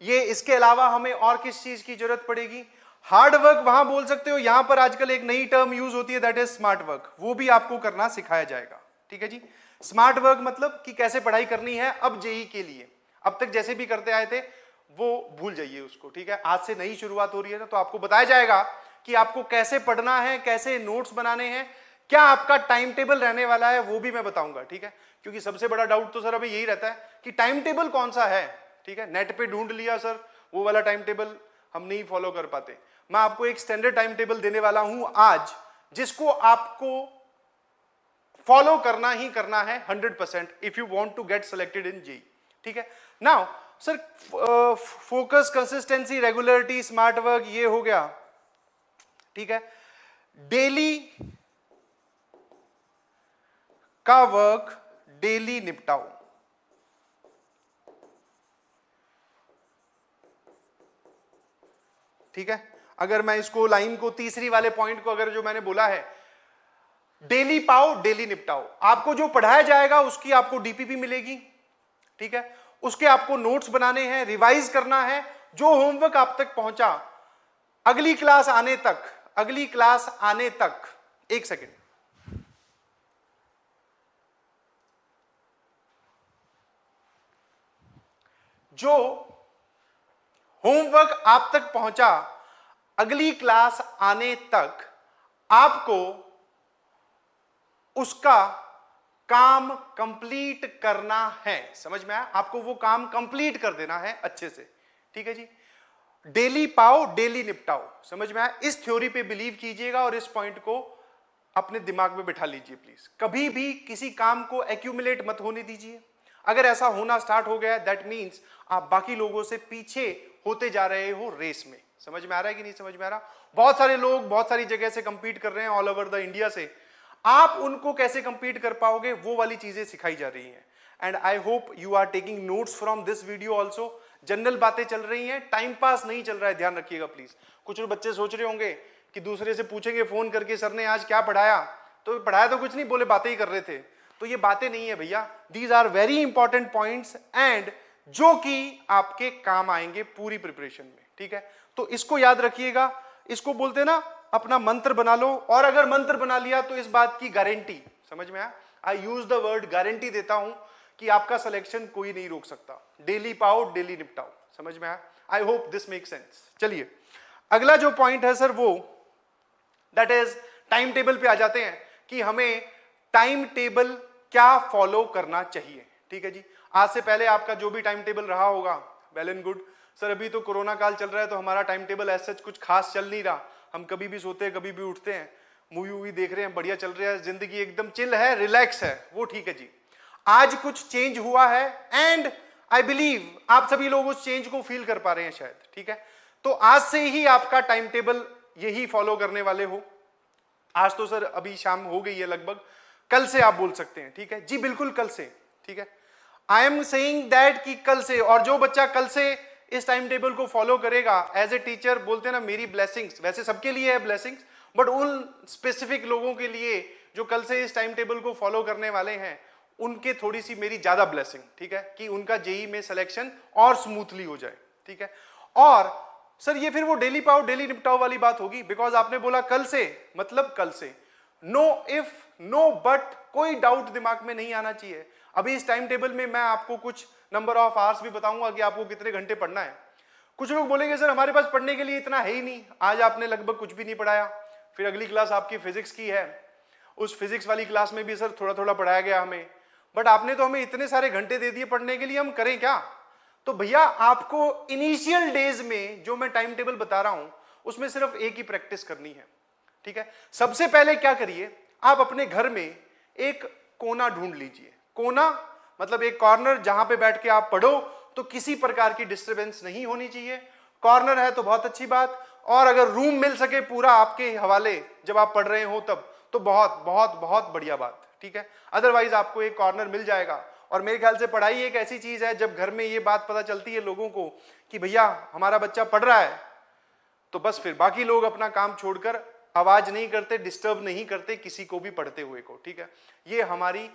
ये इसके अलावा हमें और किस चीज की जरूरत पड़ेगी? हार्ड वर्क वहां बोल सकते हो, यहां पर आजकल एक नई टर्म यूज होती है, दैट इज स्मार्ट वर्क। वो भी आपको करना सिखाया जाएगा, ठीक है जी। स्मार्ट वर्क मतलब कि कैसे पढ़ाई करनी है अब जेई के लिए। अब तक जैसे भी करते आए थे वो भूल जाइए उसको, ठीक है? आज से नई शुरुआत हो रही है ना, तो आपको बताया जाएगा कि आपको कैसे पढ़ना है, कैसे नोट्स बनाने हैं, क्या आपका टाइम टेबल रहने वाला है वो भी मैं बताऊंगा, ठीक है? क्योंकि सबसे बड़ा डाउट तो सर अभी यही रहता है कि टाइम टेबल कौन सा है, ठीक है? नेट पे ढूंढ लिया सर, वो वाला टाइम टेबल हम नहीं फॉलो कर पाते। मैं आपको एक स्टैंडर्ड टाइम टेबल देने वाला हूं आज, जिसको आपको फॉलो करना ही करना है 100% if you want to get selected in JEE, ठीक है? Now sir focus, consistency, regularity, smart work, ये हो गया, ठीक है? डेली का वर्क डेली निपटाओ, ठीक है? अगर मैं इसको लाइन को, तीसरी वाले पॉइंट को अगर जो मैंने बोला है, डेली पाओ डेली निपटाओ। आपको जो पढ़ाया जाएगा उसकी आपको डीपीपी मिलेगी, ठीक है? उसके आपको नोट्स बनाने हैं, रिवाइज करना है। जो होमवर्क आप तक पहुंचा अगली क्लास आने तक, अगली क्लास आने तक, एक सेकेंड, जो होमवर्क आप तक पहुंचा अगली क्लास आने तक आपको उसका काम कंप्लीट करना है, समझ में आया? आपको वो काम कंप्लीट कर देना है अच्छे से, ठीक है जी? डेली पाओ डेली निपटाओ, समझ में आया? इस थ्योरी पे बिलीव कीजिएगा और इस पॉइंट को अपने दिमाग में बिठा लीजिए प्लीज। कभी भी किसी काम को एक्यूमुलेट मत होने दीजिए। अगर ऐसा होना स्टार्ट हो गया दैट मीन्स आप बाकी लोगों से पीछे होते जा रहे हो रेस में। समझ में आ रहा है कि नहीं समझ में आ रहा? बहुत सारे लोग बहुत सारी जगह से कंपीट कर रहे हैं, ऑल ओवर द इंडिया से। आप उनको कैसे कंपीट कर पाओगे, वो वाली चीजें सिखाई जा रही हैं। And I hope you are taking notes from this video also. General बातें चल रही हैं, टाइम पास नहीं चल रहा है, ध्यान रखिएगा प्लीज। कुछ बच्चे सोच रहे होंगे कि दूसरे से पूछेंगे फोन करके, सर ने आज क्या पढ़ाया, तो पढ़ाया तो कुछ नहीं, बोले बातें ही कर रहे थे। तो ये बातें नहीं है भैया, these are very important points and जो कि आपके काम आएंगे पूरी प्रिपरेशन में, ठीक है? तो इसको याद रखिएगा। इसको बोलते ना अपना मंत्र बना लो, और अगर मंत्र बना लिया तो इस बात की गारंटी, समझ में आया? आई यूज द वर्ड गारंटी देता हूं कि आपका सिलेक्शन कोई नहीं रोक सकता। डेली पाओ डेली निपटाओ, समझ में आया? आई होप दिस मेक सेंस। चलिए अगला जो पॉइंट है सर वो दैट इज टाइम टेबल पे आ जाते हैं कि हमें टाइम टेबल क्या फॉलो करना चाहिए, ठीक है जी? आज से पहले आपका जो भी टाइम टेबल रहा होगा वेल एंड गुड। सर अभी तो कोरोना काल चल रहा है तो हमारा टाइम टेबल ऐसा कुछ खास चल नहीं रहा, हम कभी भी सोते हैं कभी भी उठते हैं, मूवी वूवी देख रहे हैं, बढ़िया चल रहा है, जिंदगी एकदम चिल है, रिलैक्स है, वो ठीक है जी। आज कुछ चेंज हुआ है एंड आई बिलीव आप सभी लोग उस चेंज को फील कर पा रहे हैं शायद, ठीक है? तो आज से ही आपका टाइम टेबल यही फॉलो करने वाले हो। आज तो सर अभी शाम हो गई है लगभग, कल से आप बोल सकते हैं, ठीक है जी? बिल्कुल कल से, ठीक है? आई एम सेइंग दैट कि कल से, और जो बच्चा कल से इस टाइम टेबल को फॉलो करेगा एज ए टीचर, बोलते हैं ना मेरी ब्लेसिंग्स, वैसे सबके लिए है ब्लेसिंग्स, बट उन स्पेसिफिक लोगों के लिए जो कल से इस टाइम टेबल को फॉलो करने वाले हैं, उनके थोड़ी सी मेरी ज्यादा ब्लेसिंग, ठीक है, कि उनका जेई में सिलेक्शन और स्मूथली हो जाए, ठीक है। और सर ये फिर वो डेली पाओ डेली निपटाओ वाली बात होगी, बिकॉज आपने बोला कल से, मतलब कल से। नो इफ नो बट, कोई डाउट दिमाग में नहीं आना चाहिए। अभी इस टाइम टेबल में मैं आपको कुछ नंबर ऑफ आवर्स भी बताऊंगा कि आपको कितने घंटे पढ़ना है। कुछ लोग बोलेंगे सर हमारे पास पढ़ने के लिए इतना है ही नहीं, आज आपने लगभग कुछ भी नहीं पढ़ाया। फिर अगली क्लास आपकी फिजिक्स की है, उस फिजिक्स वाली क्लास में भी सर थोड़ा थोड़ा पढ़ाया गया हमें, बट आपने तो हमें इतने सारे घंटे दे दिए पढ़ने के लिए, हम करें क्या? तो भैया आपको इनिशियल डेज में जो मैं टाइम टेबल बता रहा हूं उसमें सिर्फ एक ही प्रैक्टिस करनी है, ठीक है। सबसे पहले क्या करिए, आप अपने घर में एक कोना ढूंढ लीजिए। कोना मतलब एक कॉर्नर जहां पे बैठ के आप पढ़ो तो किसी प्रकार की डिस्टरबेंस नहीं होनी चाहिए। कॉर्नर है तो बहुत अच्छी बात, और अगर रूम मिल सके पूरा आपके हवाले जब आप पढ़ रहे हो तब तो बहुत बहुत बहुत बढ़िया बात, ठीक है। अदरवाइज आपको एक कॉर्नर मिल जाएगा। और मेरे ख्याल से पढ़ाई एक ऐसी चीज है, जब घर में ये बात पता चलती है लोगों को कि भैया हमारा बच्चा पढ़ रहा है, तो बस फिर बाकी लोग अपना काम छोड़कर आवाज नहीं करते, डिस्टर्ब नहीं करते किसी को भी पढ़ते हुए को, ठीक है। ये हमारी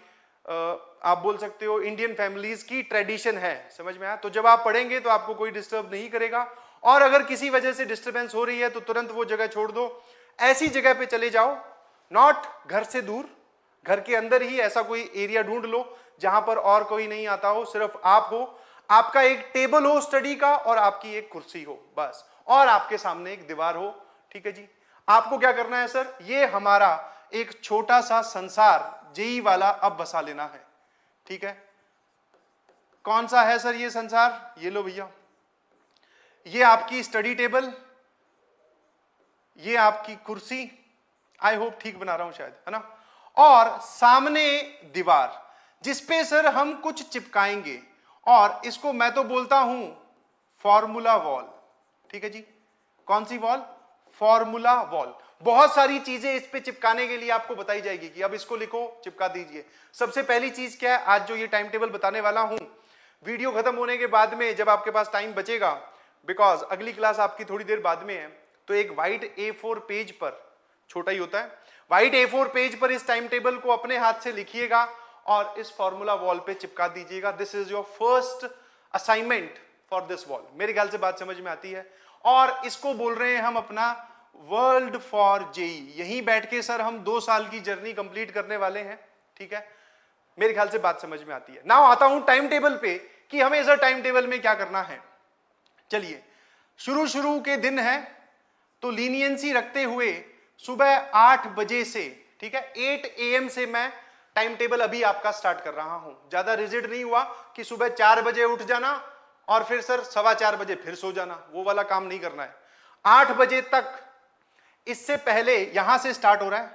आप बोल सकते हो इंडियन फैमिलीज की ट्रेडिशन है, समझ में आया। तो जब आप पढ़ेंगे तो आपको कोई डिस्टर्ब नहीं करेगा, और अगर किसी वजह से डिस्टर्बेंस हो रही है तो तुरंत वो जगह छोड़ दो, ऐसी जगह पे चले जाओ, नॉट घर से दूर, घर के अंदर ही ऐसा कोई एरिया ढूंढ लो जहां पर और कोई नहीं आता हो, सिर्फ आप हो, आपका एक टेबल हो स्टडी का और आपकी एक कुर्सी हो बस, और आपके सामने एक दीवार हो, ठीक है जी। आपको क्या करना है सर, ये हमारा एक छोटा सा संसार जेई वाला अब बसा लेना है, ठीक है। कौन सा है सर ये संसार? ये लो भैया, ये आपकी स्टडी टेबल, ये आपकी कुर्सी, आई होप ठीक बना रहा हूं शायद, है ना, और सामने दीवार जिसपे सर हम कुछ चिपकाएंगे, और इसको मैं तो बोलता हूं फॉर्मूला वॉल, ठीक है जी। कौन सी वॉल? Formula wall. बहुत सारी चीजें इस पे चिपकाने के लिए आपको बताई जाएगी कि अब इसको लिखो, चिपका दीजिए। सबसे पहली चीज क्या है, आज जो ये टाइम टेबल बताने वाला हूं, वीडियो खत्म होने के बाद में जब आपके पास टाइम बचेगा, बिकॉज अगली क्लास आपकी थोड़ी देर बाद में है, तो एक व्हाइट A4 पेज पर, छोटा ही होता है, व्हाइट A4 पेज पर इस टाइम टेबल को अपने हाथ से लिखिएगा और इस फॉर्मूला वॉल पे चिपका दीजिएगा। This is your first assignment for this wall. मेरे ख्याल से बात समझ में आती है। और इसको बोल रहे हैं हम अपना वर्ल्ड फॉर जेई। यहीं बैठ के सर हम 2 साल की जर्नी कंप्लीट करने वाले हैं, ठीक है। मेरे ख्याल से बात समझ में आती है। नाउ आता हूं टाइम टेबल पे कि हमें सर टाइम टेबल में क्या करना है। चलिए, शुरू के दिन है तो लीनियंसी रखते हुए सुबह 8 बजे से, ठीक है, 8 AM से मैं टाइम टेबल अभी आपका स्टार्ट कर रहा हूं। ज्यादा रिजिड नहीं हुआ कि सुबह 4 बजे उठ जाना और फिर सर 4:15 बजे फिर सो जाना, वो वाला काम नहीं करना है। 8 बजे तक, इससे पहले यहां से स्टार्ट हो रहा है,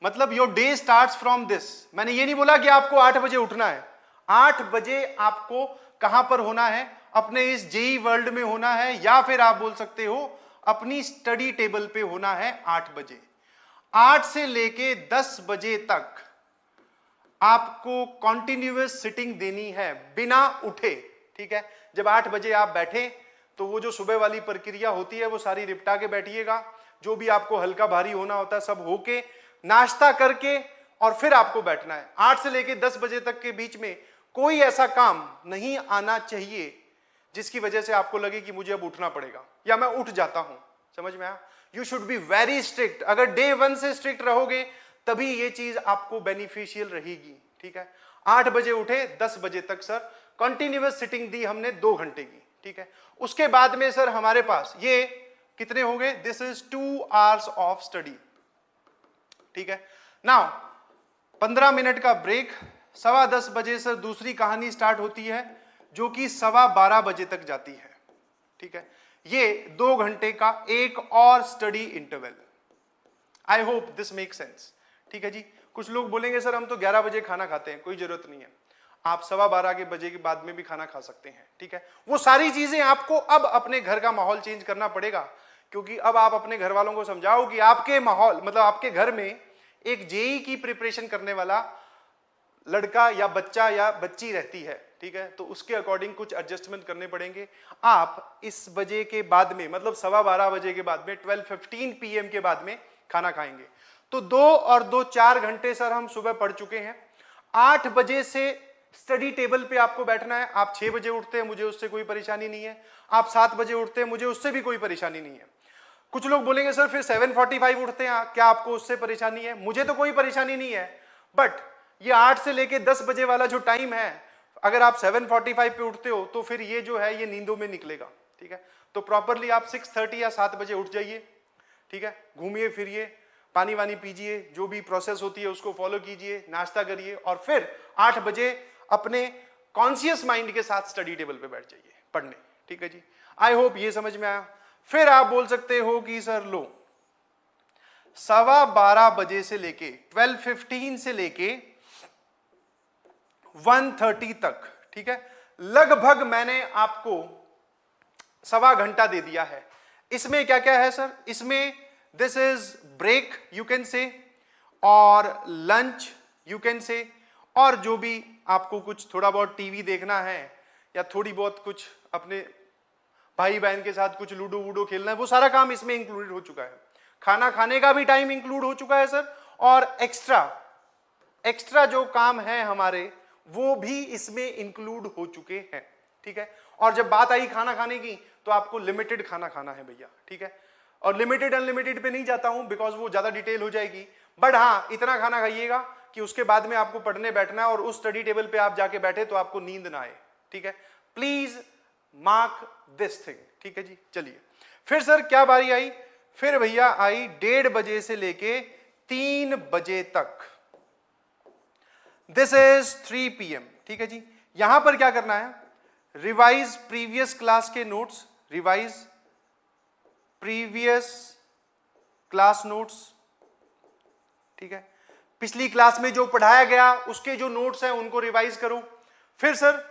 मतलब your day starts from this. मैंने ये नहीं बोला कि आपको 8 बजे उठना है। 8 बजे आपको कहां पर होना है? अपने इस जेई वर्ल्ड में होना है, या फिर आप बोल सकते हो अपनी स्टडी टेबल पे होना है 8 बजे। 8 से लेके 10 बजे तक आपको कॉन्टिन्यूअस सिटिंग देनी है बिना उठे, ठीक है। जब 8 बजे आप बैठे तो वो जो सुबह वाली प्रक्रिया होती है वो सारी निपटा के बैठिएगा। जो भी आपको हल्का भारी होना होता है सब होके, नाश्ता करके, और फिर आपको बैठना है। 8 से लेके 10 बजे तक के बीच में कोई ऐसा काम नहीं आना चाहिए जिसकी वजह से आपको लगे कि मुझे अब उठना पड़ेगा या मैं उठ जाता हूं। समझ में आया? You should be very strict. अगर डे 1 से स्ट्रिक्ट रहोगे तभी ये चीज आपको बेनिफिशियल रहेगी, ठीक है। 8 बजे उठे, 10 बजे तक सर कंटिन्यूअस सिटिंग दी हमने 2 घंटे की, ठीक है। उसके बाद में सर हमारे पास ये कितने हो गए? This is 2 hours of study, ठीक है। नाउ 15 मिनट का ब्रेक, 10:15 बजे सर दूसरी कहानी स्टार्ट होती है जो कि 12:15 बजे तक जाती है, ठीक है। ये 2 घंटे का एक और study interval. I hope this make sense, ठीक है जी। कुछ लोग बोलेंगे सर हम तो 11 बजे खाना खाते हैं, कोई जरूरत नहीं है, आप 12:15 के बजे के बाद में भी खाना खा सकते हैं, ठीक है। वो सारी चीजें आपको अब अपने घर का माहौल चेंज करना पड़ेगा, क्योंकि अब आप अपने घर वालों को समझाओ कि आपके माहौल, मतलब आपके घर में एक जेई की प्रिपरेशन करने वाला लड़का या बच्चा या बच्ची रहती है, ठीक है, तो उसके अकॉर्डिंग कुछ एडजस्टमेंट करने पड़ेंगे। आप इस बजे के बाद में, मतलब 12:15 बजे के बाद में, 12:15 PM के बाद में खाना खाएंगे। तो 2 और 2 4 घंटे सर हम सुबह पढ़ चुके हैं। 8 बजे से स्टडी टेबल पे आपको बैठना है। आप 6 बजे उठते हैं, मुझे उससे कोई परेशानी नहीं है। आप 7 बजे उठते हैं, मुझे उससे भी कोई परेशानी नहीं है। कुछ लोग बोलेंगे सर फिर 7:45 उठते हैं, क्या आपको उससे परेशानी है? मुझे तो कोई परेशानी नहीं है, बट ये 8 से लेके 10 बजे वाला जो टाइम है, अगर आप 7:45 पे उठते हो तो फिर ये जो है ये नींदों में निकलेगा, ठीक है। तो प्रॉपरली आप 6:30 या 7 बजे उठ जाइए, ठीक है। घूमिए फिरिए, पानी वानी पीजिए, जो भी प्रोसेस होती है उसको फॉलो कीजिए, नाश्ता करिए और फिर 8 बजे अपने कॉन्शियस माइंड के साथ स्टडी टेबल पे बैठ जाइए पढ़ने, ठीक है जी। आई होप ये समझ में आया। फिर आप बोल सकते हो कि सर लो 12:15 बजे से लेके 12:15 से लेके 1:30 तक, ठीक है, लगभग मैंने आपको 1.25 घंटा दे दिया है। इसमें क्या क्या है सर? इसमें this is break you can say, और लंच यू कैन से, और जो भी आपको कुछ थोड़ा बहुत टीवी देखना है या थोड़ी बहुत कुछ अपने भाई बहन के साथ कुछ लूडो वूडो खेलना है, वो सारा काम इसमें इंक्लूडेड हो चुका है। खाना खाने का भी टाइम इंक्लूड हो चुका है सर, और एक्स्ट्रा जो काम है हमारे वो भी इसमें इंक्लूड हो चुके हैं, ठीक है। और जब बात आई खाना खाने की तो आपको लिमिटेड खाना खाना है भैया, ठीक है। और लिमिटेड अनलिमिटेड पे नहीं जाता हूं बिकॉज वो ज्यादा डिटेल हो जाएगी, बट हाँ इतना खाना खाइएगा कि उसके बाद में आपको पढ़ने बैठना है और उस स्टडी टेबल पे आप जाके बैठे तो आपको नींद ना आए, ठीक है। प्लीज मार्क दिस थिंग, ठीक है जी। चलिए फिर सर क्या बारी आई? फिर भैया आई 1:30 बजे से लेके 3 बजे तक, दिस इज 3 PM, ठीक है जी। यहां पर क्या करना है? रिवाइज प्रीवियस क्लास के notes, revise previous class notes, ठीक है। पिछली क्लास में जो पढ़ाया गया उसके जो नोट्स हैं उनको रिवाइज करो। फिर sir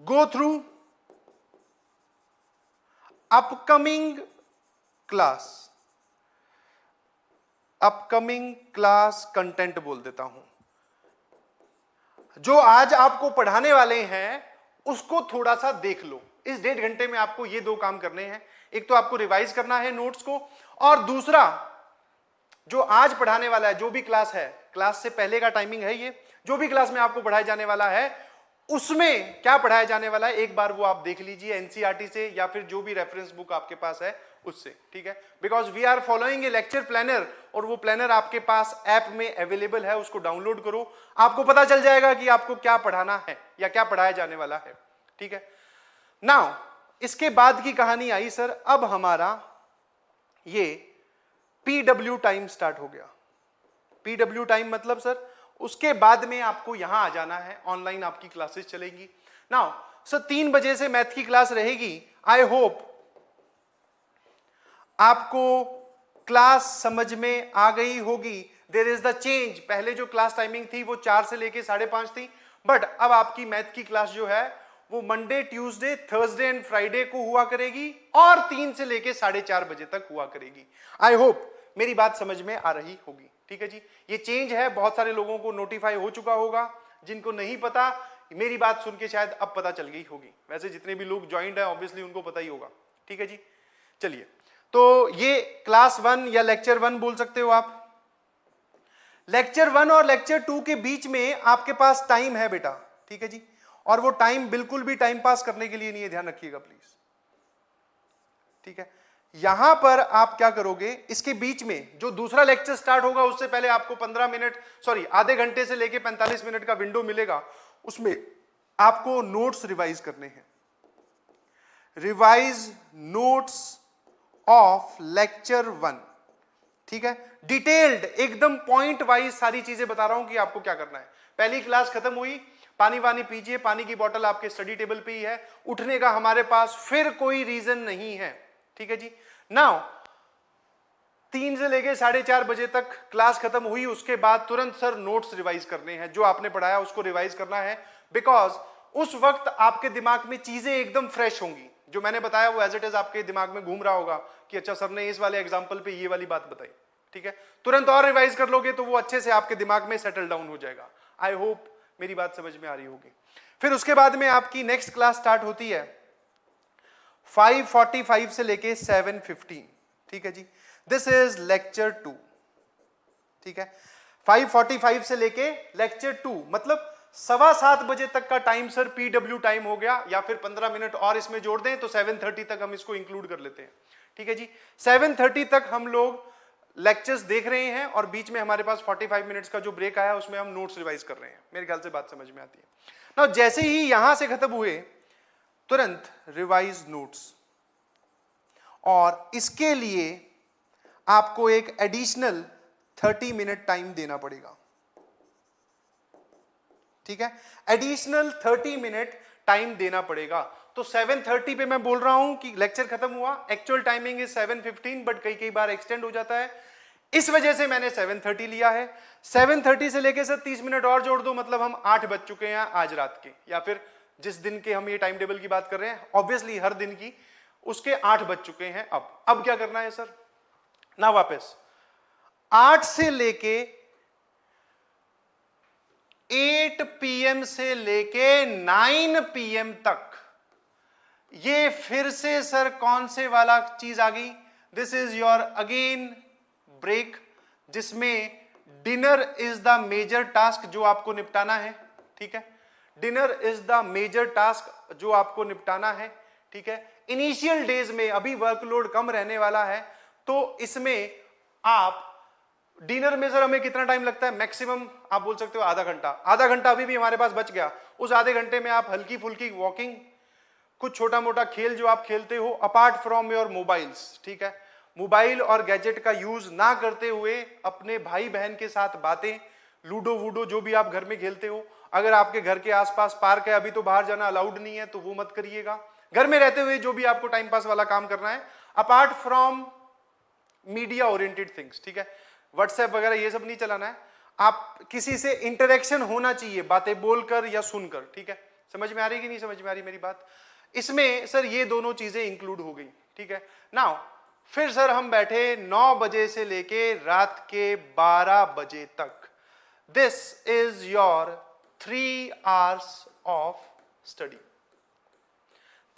go through upcoming class content बोल देता हूं। जो आज आपको पढ़ाने वाले हैं उसको थोड़ा सा देख लो। इस 1.5 घंटे में आपको ये 2 काम करने हैं। एक तो आपको रिवाइज करना है नोट्स को, और दूसरा जो आज पढ़ाने वाला है, जो भी क्लास है, क्लास से पहले का टाइमिंग है ये, जो भी क्लास में आपको पढ़ाया जाने वाला है उसमें क्या पढ़ाया जाने वाला है एक बार वो आप देख लीजिए एनसीईआरटी से या फिर जो भी रेफरेंस बुक आपके पास है उससे, ठीक है। Because we are following a lecture planner, और वो प्लानर आपके पास ऐप में अवेलेबल है, उसको डाउनलोड करो, आपको पता चल जाएगा कि आपको क्या पढ़ाना है या क्या पढ़ाया जाने वाला है, ठीक है। नाउ इसके बाद की कहानी आई सर, अब हमारा ये पीडब्ल्यू टाइम स्टार्ट हो गया। पीडब्ल्यू टाइम मतलब सर उसके बाद में आपको यहां आ जाना है, ऑनलाइन आपकी क्लासेस चलेंगी। नाउ सर 3 बजे से मैथ की क्लास रहेगी। आई होप आपको क्लास समझ में आ गई होगी। देयर इज द चेंज, पहले जो क्लास टाइमिंग थी वो 4 से लेके 5:30 थी, बट अब आपकी मैथ की क्लास जो है वो Monday, Tuesday, Thursday and Friday को हुआ करेगी और 3 से लेके 4:30 बजे तक हुआ करेगी। आई होप मेरी बात समझ में आ रही होगी, ठीक है जी। ये चेंज है, बहुत सारे लोगों को नोटिफाई हो चुका होगा, जिनको नहीं पता मेरी बात सुन के शायद अब पता चल गई होगी। वैसे जितने भी लोग ज्वाइंट है ऑब्वियसली उनको पता ही होगा, ठीक है जी। चलिए, तो ये क्लास 1 या लेक्चर 1 बोल सकते हो आप। लेक्चर 1 और लेक्चर 2 के बीच में आपके पास टाइम है बेटा, ठीक है जी। और वो टाइम बिल्कुल भी टाइम पास करने के लिए नहीं है, ध्यान रखिएगा प्लीज, ठीक है। यहां पर आप क्या करोगे, इसके बीच में जो दूसरा लेक्चर स्टार्ट होगा उससे पहले आपको 15 मिनट, सॉरी आधे घंटे से लेके 45 मिनट का विंडो मिलेगा, उसमें आपको नोट्स रिवाइज करने हैं। रिवाइज नोट्स ऑफ लेक्चर 1, ठीक है। डिटेल्ड एकदम पॉइंट वाइज सारी चीजें बता रहा हूं कि आपको क्या करना है। पहली क्लास खत्म हुई, पानी वानी पीजिए, पानी की बोतल आपके स्टडी टेबल पे ही है, उठने का हमारे पास फिर कोई रीजन नहीं है, ठीक है जी। नाउ 3 से लेके 4:30 बजे तक क्लास खत्म हुई, उसके बाद तुरंत सर नोट्स रिवाइज करने हैं, जो आपने पढ़ाया उसको रिवाइज करना है, बिकॉज उस वक्त आपके दिमाग में चीजें एकदम फ्रेश होंगी। जो मैंने बताया वो एज इट इज आपके दिमाग में घूम रहा होगा कि अच्छा सर ने इस वाले एग्जाम्पल पे ये वाली बात बताई, ठीक है, तुरंत और रिवाइज कर लोगे तो वो अच्छे से आपके दिमाग में सेटल डाउन हो जाएगा। आई होप मेरी बात समझ में आ रही होगी। फिर उसके बाद में आपकी नेक्स्ट क्लास स्टार्ट होती है 5:45 से लेके 7:15, ठीक है जी। दिस इज लेक्चर 2, ठीक है। 5:45 से लेके लेक्चर 2 मतलब 7:15 बजे तक का टाइम सर पीडब्ल्यू टाइम हो गया, या फिर 15 मिनट और इसमें जोड़ दें तो 7:30 तक हम इसको इंक्लूड कर लेते हैं, ठीक है जी। 7:30 तक हम लोग लेक्चर्स देख रहे हैं और बीच में हमारे पास 45 मिनट्स का जो ब्रेक आया उसमें हम नोट्स रिवाइज कर रहे हैं। मेरे ख्याल से बात समझ में आती है ना। जैसे ही यहां से खत्म हुए तुरंत रिवाइज नोट्स, और इसके लिए आपको एक एडिशनल 30 मिनट टाइम देना पड़ेगा, ठीक है। एडिशनल 30 मिनट टाइम देना पड़ेगा। तो 7:30 पे मैं बोल रहा हूं कि लेक्चर खत्म हुआ, एक्चुअल टाइमिंग इज 7:15, बट कई बार एक्सटेंड हो जाता है, इस वजह से मैंने 7:30 लिया है। 7:30 से लेके सर 30 मिनट और जोड़ दो, मतलब हम 8 बज चुके हैं आज रात के, या फिर जिस दिन के हम ये टाइम टेबल की बात कर रहे हैं, ऑब्वियसली हर दिन की, उसके 8 बज चुके हैं। अब क्या करना है सर ना, वापस 8 से लेके 8 PM से लेके 9 PM तक, ये फिर से सर कौन से वाला चीज आ गई, this is your again break, जिसमें dinner is the major task जो आपको निपटाना है, ठीक है। Dinner is the major task जो आपको निपटाना है, ठीक है। इनिशियल डेज में अभी वर्कलोड कम रहने वाला है, तो इसमें आप डिनर में सर हमें कितना टाइम लगता है, मैक्सिमम आप बोल सकते हो आधा घंटा। आधा घंटा अभी भी हमारे पास बच गया, उस आधे घंटे में आप हल्की फुल्की वॉकिंग, कुछ छोटा मोटा खेल जो आप खेलते हो अपार्ट फ्रॉम योर मोबाइल्स, ठीक है। मोबाइल और गैजेट का यूज ना करते हुए अपने भाई बहन के साथ बातें, लूडो वूडो जो भी आप घर में खेलते हो, अगर आपके घर के आसपास पार्क है, अभी तो बाहर जाना अलाउड नहीं है तो वो मत करिएगा। घर में रहते हुए जो भी आपको टाइम पास वाला काम करना है apart from media oriented things, ठीक है। व्हाट्सएप वगैरह ये सब नहीं चलाना है, आप किसी से इंटरेक्शन होना चाहिए, बातें बोलकर या सुनकर, ठीक है। समझ में आ रही कि नहीं समझ में आ रही मेरी बात। इसमें सर ये दोनों चीजें इंक्लूड हो गई, ठीक है। नाउ फिर सर हम बैठे 9 बजे से लेके रात के 12 बजे तक। This is your 3 hours of study,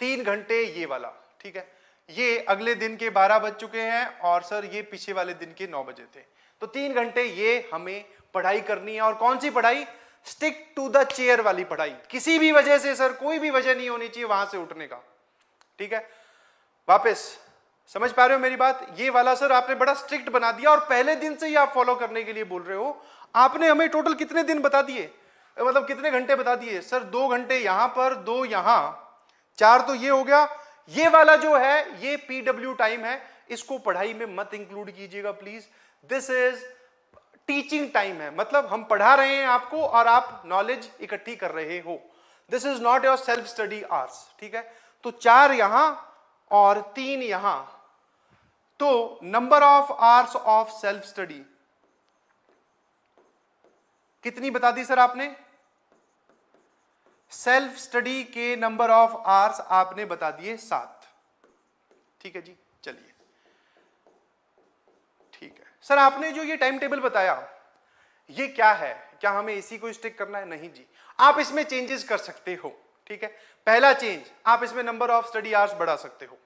3 घंटे ये वाला, ठीक है। ये अगले दिन के 12 बज चुके हैं और सर ये पीछे वाले दिन के 9 बजे थे, तो 3 घंटे ये हमें पढ़ाई करनी है। और कौन सी पढ़ाई, स्टिक टू द चेयर वाली पढ़ाई। किसी भी वजह से सर कोई भी वजह नहीं होनी चाहिए वहां से उठने का, ठीक है। वापस समझ पा रहे हो मेरी बात, ये वाला सर आपने बड़ा स्ट्रिक्ट बना दिया और पहले दिन से ही आप फॉलो करने के लिए बोल रहे हो। आपने हमें टोटल कितने दिन बता दिए, मतलब कितने घंटे बता दिए सर, 2 घंटे यहां पर, 2 यहां, 4 तो ये हो गया। ये वाला जो है ये पीडब्ल्यू टाइम है, इसको पढ़ाई में मत इंक्लूड कीजिएगा please. This is teaching time है, मतलब हम पढ़ा रहे हैं आपको और आप नॉलेज इकट्ठी कर रहे हो। This is not your self study hours, ठीक है। तो 4 यहां और 3 यहां, तो number of hours of self study कितनी बता दी सर आपने, सेल्फ स्टडी के नंबर ऑफ आवर्स आपने बता दिए 7, ठीक है जी। चलिए ठीक है सर, आपने जो ये टाइम टेबल बताया ये क्या है, क्या हमें इसी को स्टिक करना है, नहीं जी, आप इसमें चेंजेस कर सकते हो, ठीक है। पहला चेंज, आप इसमें नंबर ऑफ स्टडी आवर्स बढ़ा सकते हो,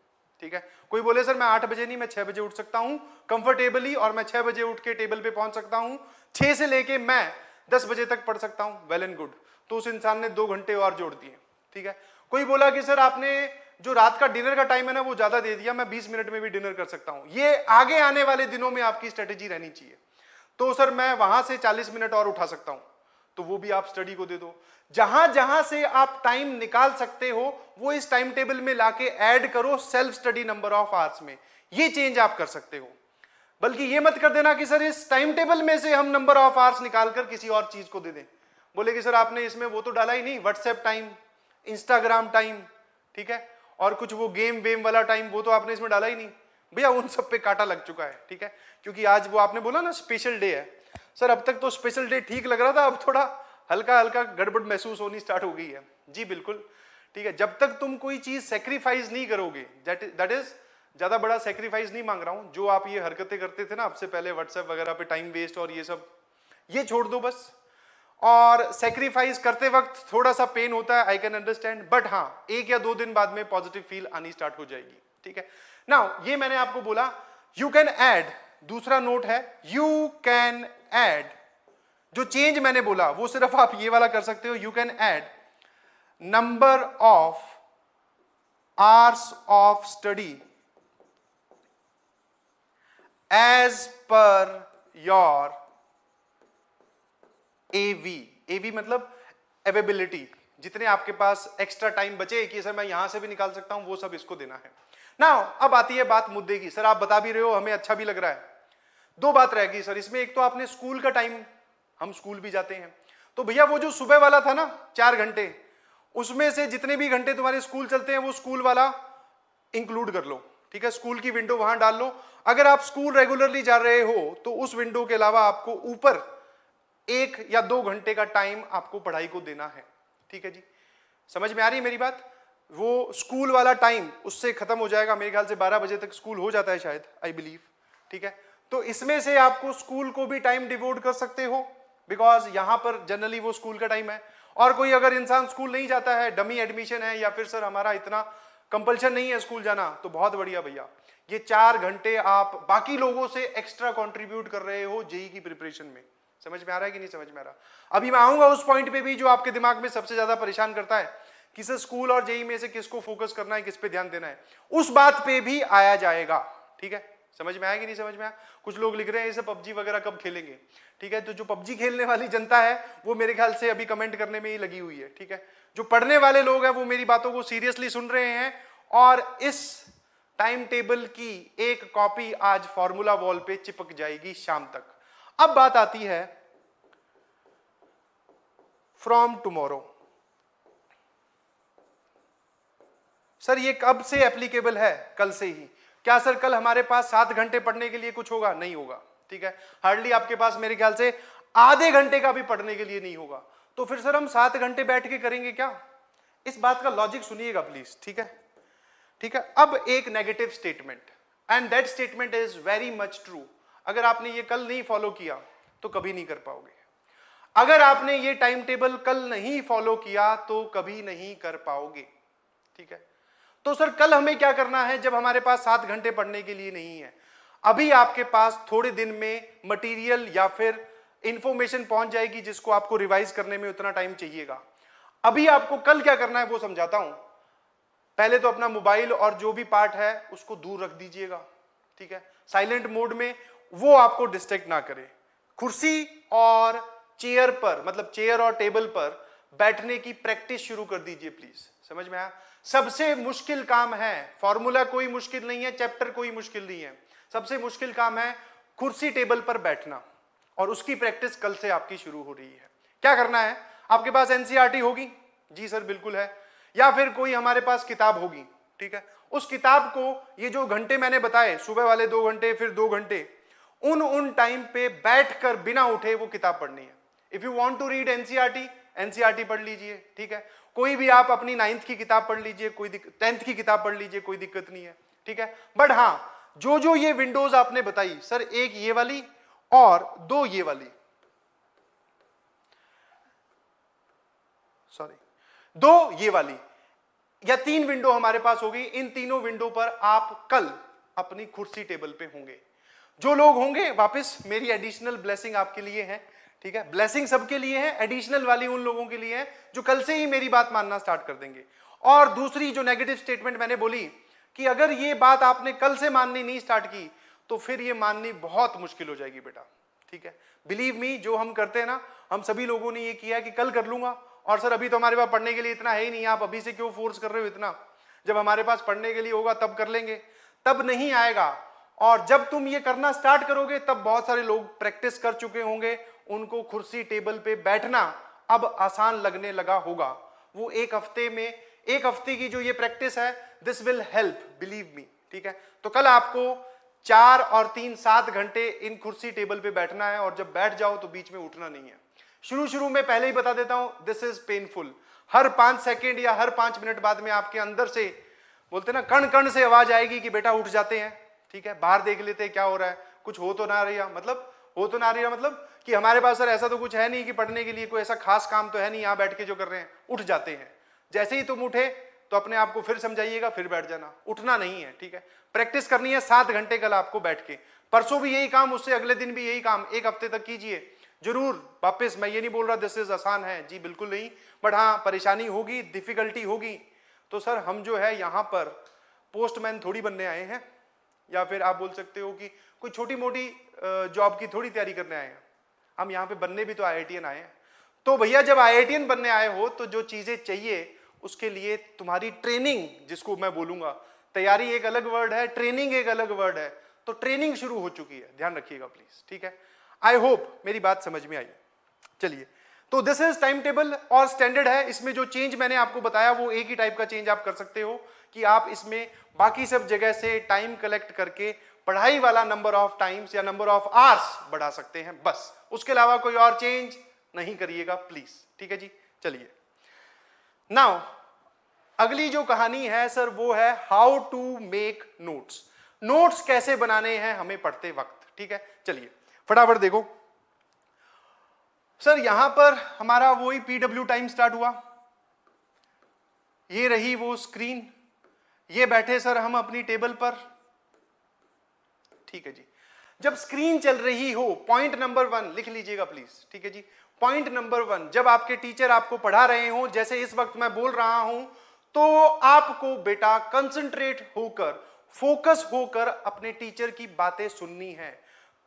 ठीक है। कोई बोले सर मैं 8 बजे नहीं, मैं 6 बजे उठ सकता हूं कंफर्टेबली, और मैं 6 बजे उठ के टेबल पे पहुंच सकता हूं, 6 से लेके मैं 10 बजे तक पढ़ सकता हूं, वेल एंड गुड। तो उस इंसान ने 2 घंटे और जोड़ दिए, ठीक है। कोई बोला कि सर आपने जो रात का डिनर का टाइम है ना वो ज्यादा दे दिया, मैं 20 मिनट में भी डिनर कर सकता हूं, ये आगे आने वाले दिनों में आपकी स्ट्रेटेजी रहनी चाहिए। तो सर मैं वहां से 40 मिनट और उठा सकता हूं, तो वो भी आप स्टडी को दे दो। जहां जहां से आप टाइम निकाल सकते हो वो इस टाइम टेबल में लाके ऐड करो self study number of hours में, ये चेंज आप कर सकते हो। बल्कि ये मत कर देना कि सर इस टाइम टेबल में से हम नंबर ऑफ आवर्स निकालकर किसी और चीज को दे दें। बोले कि सर आपने इसमें वो तो डाला ही नहीं, व्हाट्सएप टाइम, इंस्टाग्राम टाइम, ठीक है, और कुछ वो गेम वेम वाला टाइम वो तो आपने इसमें डाला ही नहीं। भैया उन सब पे कांटा लग चुका है, ठीक है, क्योंकि आज वो आपने बोला ना स्पेशल डे है। सर अब तक तो स्पेशल डे ठीक लग रहा था, अब थोड़ा हल्का हल्का गड़बड़ महसूस होनी स्टार्ट हो गई है। जी बिल्कुल, ठीक है। जब तक तुम कोई चीज सेक्रीफाइस नहीं करोगे, दैट इज ज्यादा बड़ा सेक्रीफाइस नहीं मांग रहा हूं, जो आप ये हरकतें करते थे ना आपसे पहले व्हाट्सएप वगैरह पे टाइम वेस्ट और ये सब, ये छोड़ दो बस। और सेक्रीफाइस करते वक्त थोड़ा सा पेन होता है, आई कैन अंडरस्टैंड, बट हाँ 1 या 2 दिन बाद में पॉजिटिव फील आनी स्टार्ट हो जाएगी, ठीक है। नाउ ये मैंने आपको बोला यू कैन ऐड, दूसरा नोट है यू कैन ऐड, जो चेंज मैंने बोला वो सिर्फ आप ये वाला कर सकते हो, you can add number of hours of study as per your AV. AV मतलब अवेबिलिटी, जितने आपके पास एक्स्ट्रा टाइम बचे कि सर मैं यहां से भी निकाल सकता हूं, वो सब इसको देना है। नाउ अब आती है बात मुद्दे की, सर आप बता भी रहे हो, हमें अच्छा भी लग रहा है। 2 बात रहेगी सर इसमें, एक तो आपने स्कूल का टाइम, हम स्कूल भी जाते हैं, तो भैया वो जो सुबह वाला था ना 4 घंटे, उसमें से जितने भी घंटे तुम्हारे स्कूल चलते हैं वो स्कूल वाला इंक्लूड कर लो, ठीक है। स्कूल की विंडो वहां डाल लो। अगर आप स्कूल रेगुलरली जा रहे हो तो उस विंडो के अलावा आपको ऊपर 1 या 2 घंटे का टाइम आपको पढ़ाई को देना है, ठीक है जी। समझ में आ रही है मेरी बात? वो स्कूल वाला टाइम उससे खत्म हो जाएगा, मेरे ख्याल से 12 बजे तक स्कूल हो जाता है शायद, आई बिलीव, ठीक है। तो इसमें से आपको स्कूल को भी टाइम डिवोट कर सकते हो, बिकॉज यहां पर जनरली वो स्कूल का टाइम है। और कोई अगर इंसान स्कूल नहीं जाता है, डमी एडमिशन है, या फिर सर हमारा इतना कंपल्शन नहीं है स्कूल जाना, तो बहुत बढ़िया भैया, ये 4 घंटे आप बाकी लोगों से एक्स्ट्रा कंट्रीब्यूट कर रहे हो जेई की प्रिपरेशन में। समझ में आ रहा है कि नहीं समझ में आ रहा? अभी मैं आऊंगा उस पॉइंट पे भी जो आपके दिमाग में सबसे ज्यादा परेशान करता है कि सर स्कूल और जेई में से किसको फोकस करना है, किस पे ध्यान देना है, उस बात पे भी आया जाएगा, ठीक है। समझ में आया कि नहीं समझ में आया? कुछ लोग लिख रहे हैं ये सब पबजी वगैरह कब खेलेंगे, ठीक है। तो जो पबजी खेलने वाली जनता है वो मेरे ख्याल से अभी कमेंट करने में ही लगी हुई है, ठीक है। जो पढ़ने वाले लोग हैं वो मेरी बातों को सीरियसली सुन रहे हैं, और इस टाइम टेबल की एक कॉपी आज फॉर्मूला वॉल पे चिपक जाएगी शाम तक। अब बात आती है फ्रॉम टुमारो, सर ये कब से एप्लीकेबल है? कल से ही। क्या सर कल हमारे पास 7 घंटे पढ़ने के लिए कुछ होगा? नहीं होगा, ठीक है। हार्डली आपके पास मेरे ख्याल से आधे घंटे का भी पढ़ने के लिए नहीं होगा। तो फिर सर हम 7 घंटे बैठ के करेंगे क्या? इस बात का लॉजिक सुनिएगा प्लीज, ठीक है, ठीक है। अब एक negative statement, and that statement is very much true. अगर आपने ये कल नहीं फॉलो किया तो कभी नहीं कर पाओगे। अगर आपने ये टाइम टेबल कल नहीं फॉलो किया तो कभी नहीं कर पाओगे, ठीक है। तो सर कल हमें क्या करना है जब हमारे पास 7 घंटे पढ़ने के लिए नहीं है? अभी आपके पास थोड़े दिन में मटेरियल या फिर इंफॉर्मेशन पहुंच जाएगी जिसको आपको रिवाइज करने में उतना टाइम चाहिएगा। अभी आपको कल क्या करना है वो समझाता हूं। पहले तो अपना मोबाइल और जो भी पार्ट है उसको दूर रख दीजिएगा, ठीक है, साइलेंट मोड में, वो आपको डिस्ट्रैक्ट ना करे। कुर्सी और चेयर पर, मतलब चेयर और टेबल पर बैठने की प्रैक्टिस शुरू कर दीजिए प्लीज। समझ में आया? सबसे मुश्किल काम है, फॉर्मूला कोई मुश्किल नहीं है, चैप्टर कोई मुश्किल नहीं है, सबसे मुश्किल काम है कुर्सी टेबल पर बैठना, और उसकी प्रैक्टिस कल से आपकी शुरू हो रही है। क्या करना है? आपके पास एनसीईआरटी होगी? जी सर बिल्कुल है। या फिर कोई हमारे पास किताब होगी, ठीक है। उस किताब को, ये जो घंटे मैंने बताए, सुबह वाले 2 घंटे फिर 2 घंटे, उन टाइम पे बैठकर बिना उठे वो किताब पढ़नी है। If you want to read NCERT पढ़ लीजिए, ठीक है। कोई भी आप अपनी 9th की किताब पढ़ लीजिए, कोई 10th की किताब पढ़ लीजिए, कोई दिक्कत नहीं है, ठीक है। बट हाँ, जो ये विंडोज आपने बताई, सर एक ये वाली और 2 ये वाली, सॉरी 2 ये वाली, या 3 विंडो हमारे पास होगी। इन तीनों विंडो पर आप कल अपनी कुर्सी टेबल पे होंगे। जो लोग होंगे, वापस मेरी एडिशनल ब्लेसिंग आपके लिए है, ठीक है। ब्लेसिंग सबके लिए है, एडिशनल वाली उन लोगों के लिए है जो कल से ही मेरी बात मानना स्टार्ट कर देंगे। और दूसरी जो नेगेटिव स्टेटमेंट मैंने बोली कि अगर ये बात आपने कल से माननी नहीं स्टार्ट की तो फिर ये माननी बहुत मुश्किल हो जाएगी बेटा, ठीक है। बिलीव मी, जो हम करते हैं ना, हम सभी लोगों ने ये किया है कि कल कर लूंगा, और सर अभी तो हमारे पास पढ़ने के लिए इतना है ही नहीं, आप अभी से क्यों फोर्स कर रहे हो इतना? जब हमारे पास पढ़ने के लिए होगा तब कर लेंगे, तब नहीं आएगा। और जब तुम ये करना स्टार्ट करोगे तब बहुत सारे लोग प्रैक्टिस कर चुके होंगे, उनको कुर्सी टेबल पे बैठना अब आसान लगने लगा होगा। वो एक हफ्ते की जो ये प्रैक्टिस है, this will help, believe me, ठीक है। तो कल आपको 4 और 3 7 घंटे इन कुर्सी टेबल पे बैठना है, और जब बैठ जाओ तो बीच में उठना नहीं है। शुरू में पहले ही बता देता हूं, this is painful. Her 5 second या हर 5 मिनट बाद में आपके अंदर से बोलते ना कण कण से आवाज आएगी कि बेटा उठ जाते हैं, ठीक है, बाहर देख लेते हैं क्या हो रहा है, कुछ हो तो ना रहा, मतलब कि हमारे पास सर ऐसा तो कुछ है नहीं कि पढ़ने के लिए कोई ऐसा खास काम तो है नहीं, यहाँ बैठ के जो कर रहे हैं, उठ जाते हैं। जैसे ही तुम उठे तो अपने आप को फिर समझाइएगा, फिर बैठ जाना, उठना नहीं है, ठीक है। प्रैक्टिस करनी है 7 घंटे कल आपको बैठ के, परसों भी यही काम, उससे अगले दिन भी यही काम, 1 हफ्ते तक कीजिए जरूर। वापस मैं ये नहीं बोल रहा दिस इज आसान है जी, बिल्कुल नहीं, बट हाँ परेशानी होगी, डिफिकल्टी होगी। तो सर हम जो है यहाँ पर पोस्टमैन थोड़ी बनने आए हैं, या फिर आप बोल सकते हो कि कोई छोटी मोटी जॉब की थोड़ी तैयारी करने आए हैं, हम यहाँ पे बनने भी तो IITian आए हैं। तो भैया जब IITian बनने आए हो तो जो चीजें चाहिए उसके लिए तुम्हारी ट्रेनिंग, जिसको मैं बोलूंगा, तैयारी एक अलग वर्ड है, ट्रेनिंग एक अलग वर्ड है, तो ट्रेनिंग शुरू हो चुकी है, ध्यान रखिएगा प्लीज, ठीक है। आई होप मेरी बात समझ में आई। चलिए, तो दिस इज टाइम टेबल और स्टैंडर्ड है। इसमें जो चेंज मैंने आपको बताया वो एक ही टाइप का चेंज आप कर सकते हो कि आप इसमें बाकी सब जगह से टाइम कलेक्ट करके पढ़ाई वाला नंबर ऑफ टाइम्स या नंबर ऑफ आवर्स बढ़ा सकते हैं, बस, उसके अलावा कोई और चेंज नहीं करिएगा प्लीज, ठीक है जी। चलिए, नाउ अगली जो कहानी है सर वो है how to make notes. Notes कैसे बनाने हैं हमें पढ़ते वक्त, ठीक है। चलिए फटाफट देखो सर, यहां पर हमारा वही PW टाइम स्टार्ट हुआ, ये रही वो स्क्रीन, ये बैठे सर हम अपनी टेबल पर, ठीक है जी। जब स्क्रीन चल रही हो, पॉइंट नंबर 1 लिख लीजिएगा प्लीज, ठीक है जी। पॉइंट नंबर 1, जब आपके टीचर आपको पढ़ा रहे हो, जैसे इस वक्त मैं बोल रहा हूं, तो आपको बेटा कंसंट्रेट होकर, फोकस होकर अपने टीचर की बातें सुननी है,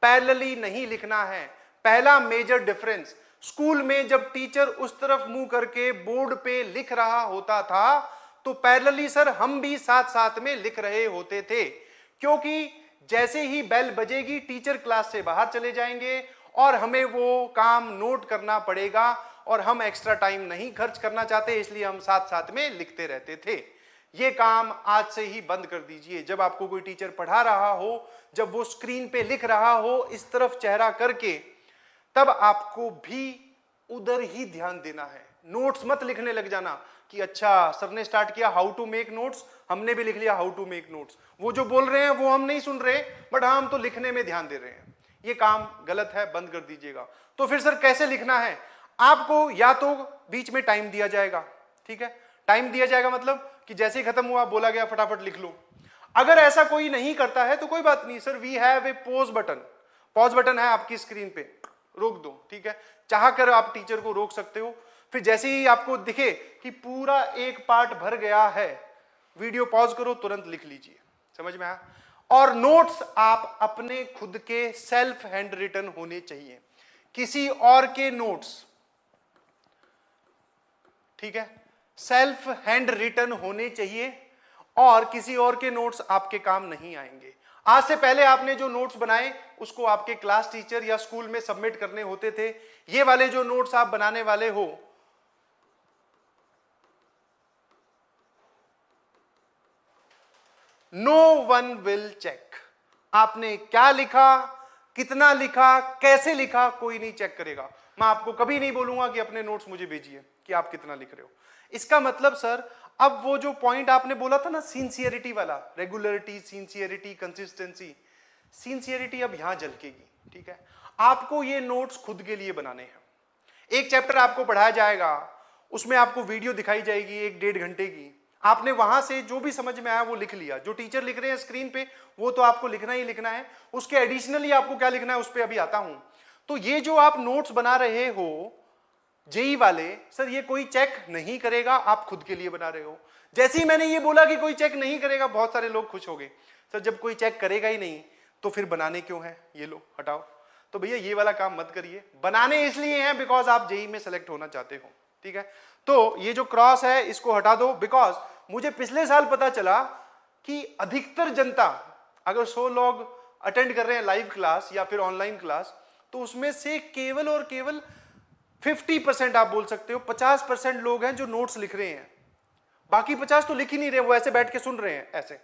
पैरेलली नहीं लिखना है। पहला मेजर डिफरेंस, स्कूल में जब टीचर उस तरफ मुंह करके बोर्ड पे लिख रहा होता था तो पैरेलली सर हम भी साथ साथ में लिख रहे होते थे, क्योंकि जैसे ही बेल बजेगी टीचर क्लास से बाहर चले जाएंगे और हमें वो काम नोट करना पड़ेगा, और हम एक्स्ट्रा टाइम नहीं खर्च करना चाहते, इसलिए हम साथ साथ में लिखते रहते थे। ये काम आज से ही बंद कर दीजिए। जब आपको कोई टीचर पढ़ा रहा हो, जब वो स्क्रीन पे लिख रहा हो इस तरफ चेहरा करके, तब आपको भी उधर ही ध्यान देना है। नोट्स मत लिखने लग जाना कि अच्छा सर ने स्टार्ट किया हाउ टू मेक नोट्स, हमने भी लिख लिया हाउ टू मेक नोट्स, वो जो बोल रहे हैं वो हम नहीं सुन रहे, बट हम तो लिखने में ध्यान दे रहे हैं। ये काम गलत है, बंद कर दीजिएगा। तो फिर सर कैसे लिखना है, आपको या तो बीच में टाइम दिया जाएगा, ठीक है, टाइम दिया जाएगा मतलब कि जैसे ही खत्म हुआ बोला गया फटाफट लिख लो। अगर ऐसा कोई नहीं करता है तो कोई बात नहीं sir, we have a pause button, pause button है आपकी स्क्रीन पे, रोक दो, ठीक है, चाह कर आप टीचर को रोक सकते हो। फिर जैसे ही आपको दिखे कि पूरा एक पार्ट भर गया है, वीडियो पॉज करो, तुरंत लिख लीजिए, समझ में आया। और नोट्स आप अपने खुद के सेल्फ हैंड रिटन होने चाहिए, किसी और के नोट्स, ठीक है, सेल्फ हैंड रिटन होने चाहिए, और किसी और के नोट्स आपके काम नहीं आएंगे। आज से पहले आपने जो नोट्स बनाए उसको आपके क्लास टीचर या स्कूल में सबमिट करने होते थे। ये वाले जो नोट्स आप बनाने वाले हो, नो वन विल चेक, आपने क्या लिखा, कितना लिखा, कैसे लिखा, कोई नहीं चेक करेगा। मैं आपको कभी नहीं बोलूंगा कि अपने नोट्स मुझे भेजिए कि आप कितना लिख रहे हो। इसका मतलब सर, अब वो जो पॉइंट आपने बोला था ना सिंसियरिटी वाला, रेगुलरिटी, सिंसियरिटी, कंसिस्टेंसी, सिंसियरिटी अब यहां झलकेगी, ठीक है। आपको ये नोट्स खुद के लिए बनाने हैं। एक चैप्टर आपको पढ़ाया जाएगा, उसमें आपको वीडियो दिखाई जाएगी 1-1.5 घंटे की, आपने वहां से जो भी समझ में आया वो लिख लिया। जो टीचर लिख रहे हैं स्क्रीन पे वो तो आपको लिखना ही लिखना है, उसके एडिशनली आपको क्या लिखना है उस पर अभी आता हूं। तो ये जो आप नोट्स बना रहे हो जेई वाले, सर ये कोई चेक नहीं करेगा, आप खुद के लिए बना रहे हो। जैसे ही मैंने ये बोला कि कोई चेक नहीं करेगा, बहुत सारे लोग खुश हो गए। सर जब कोई चेक करेगा ही नहीं तो फिर बनाने क्यों है, ये लो हटाओ। तो भैया ये वाला काम मत करिए, बनाने इसलिए हैं बिकॉज आप जेई में सेलेक्ट होना चाहते हो, ठीक है। तो ये जो क्रॉस है इसको हटा दो, बिकॉज मुझे पिछले साल पता चला कि अधिकतर जनता, अगर 100 लोग अटेंड कर रहे हैं लाइव क्लास या फिर ऑनलाइन क्लास, तो उसमें से केवल और केवल 50% आप बोल सकते हो, 50% लोग हैं जो नोट्स लिख रहे हैं। बाकी 50 तो लिख ही नहीं रहे, वो ऐसे बैठ के सुन रहे हैं ऐसे।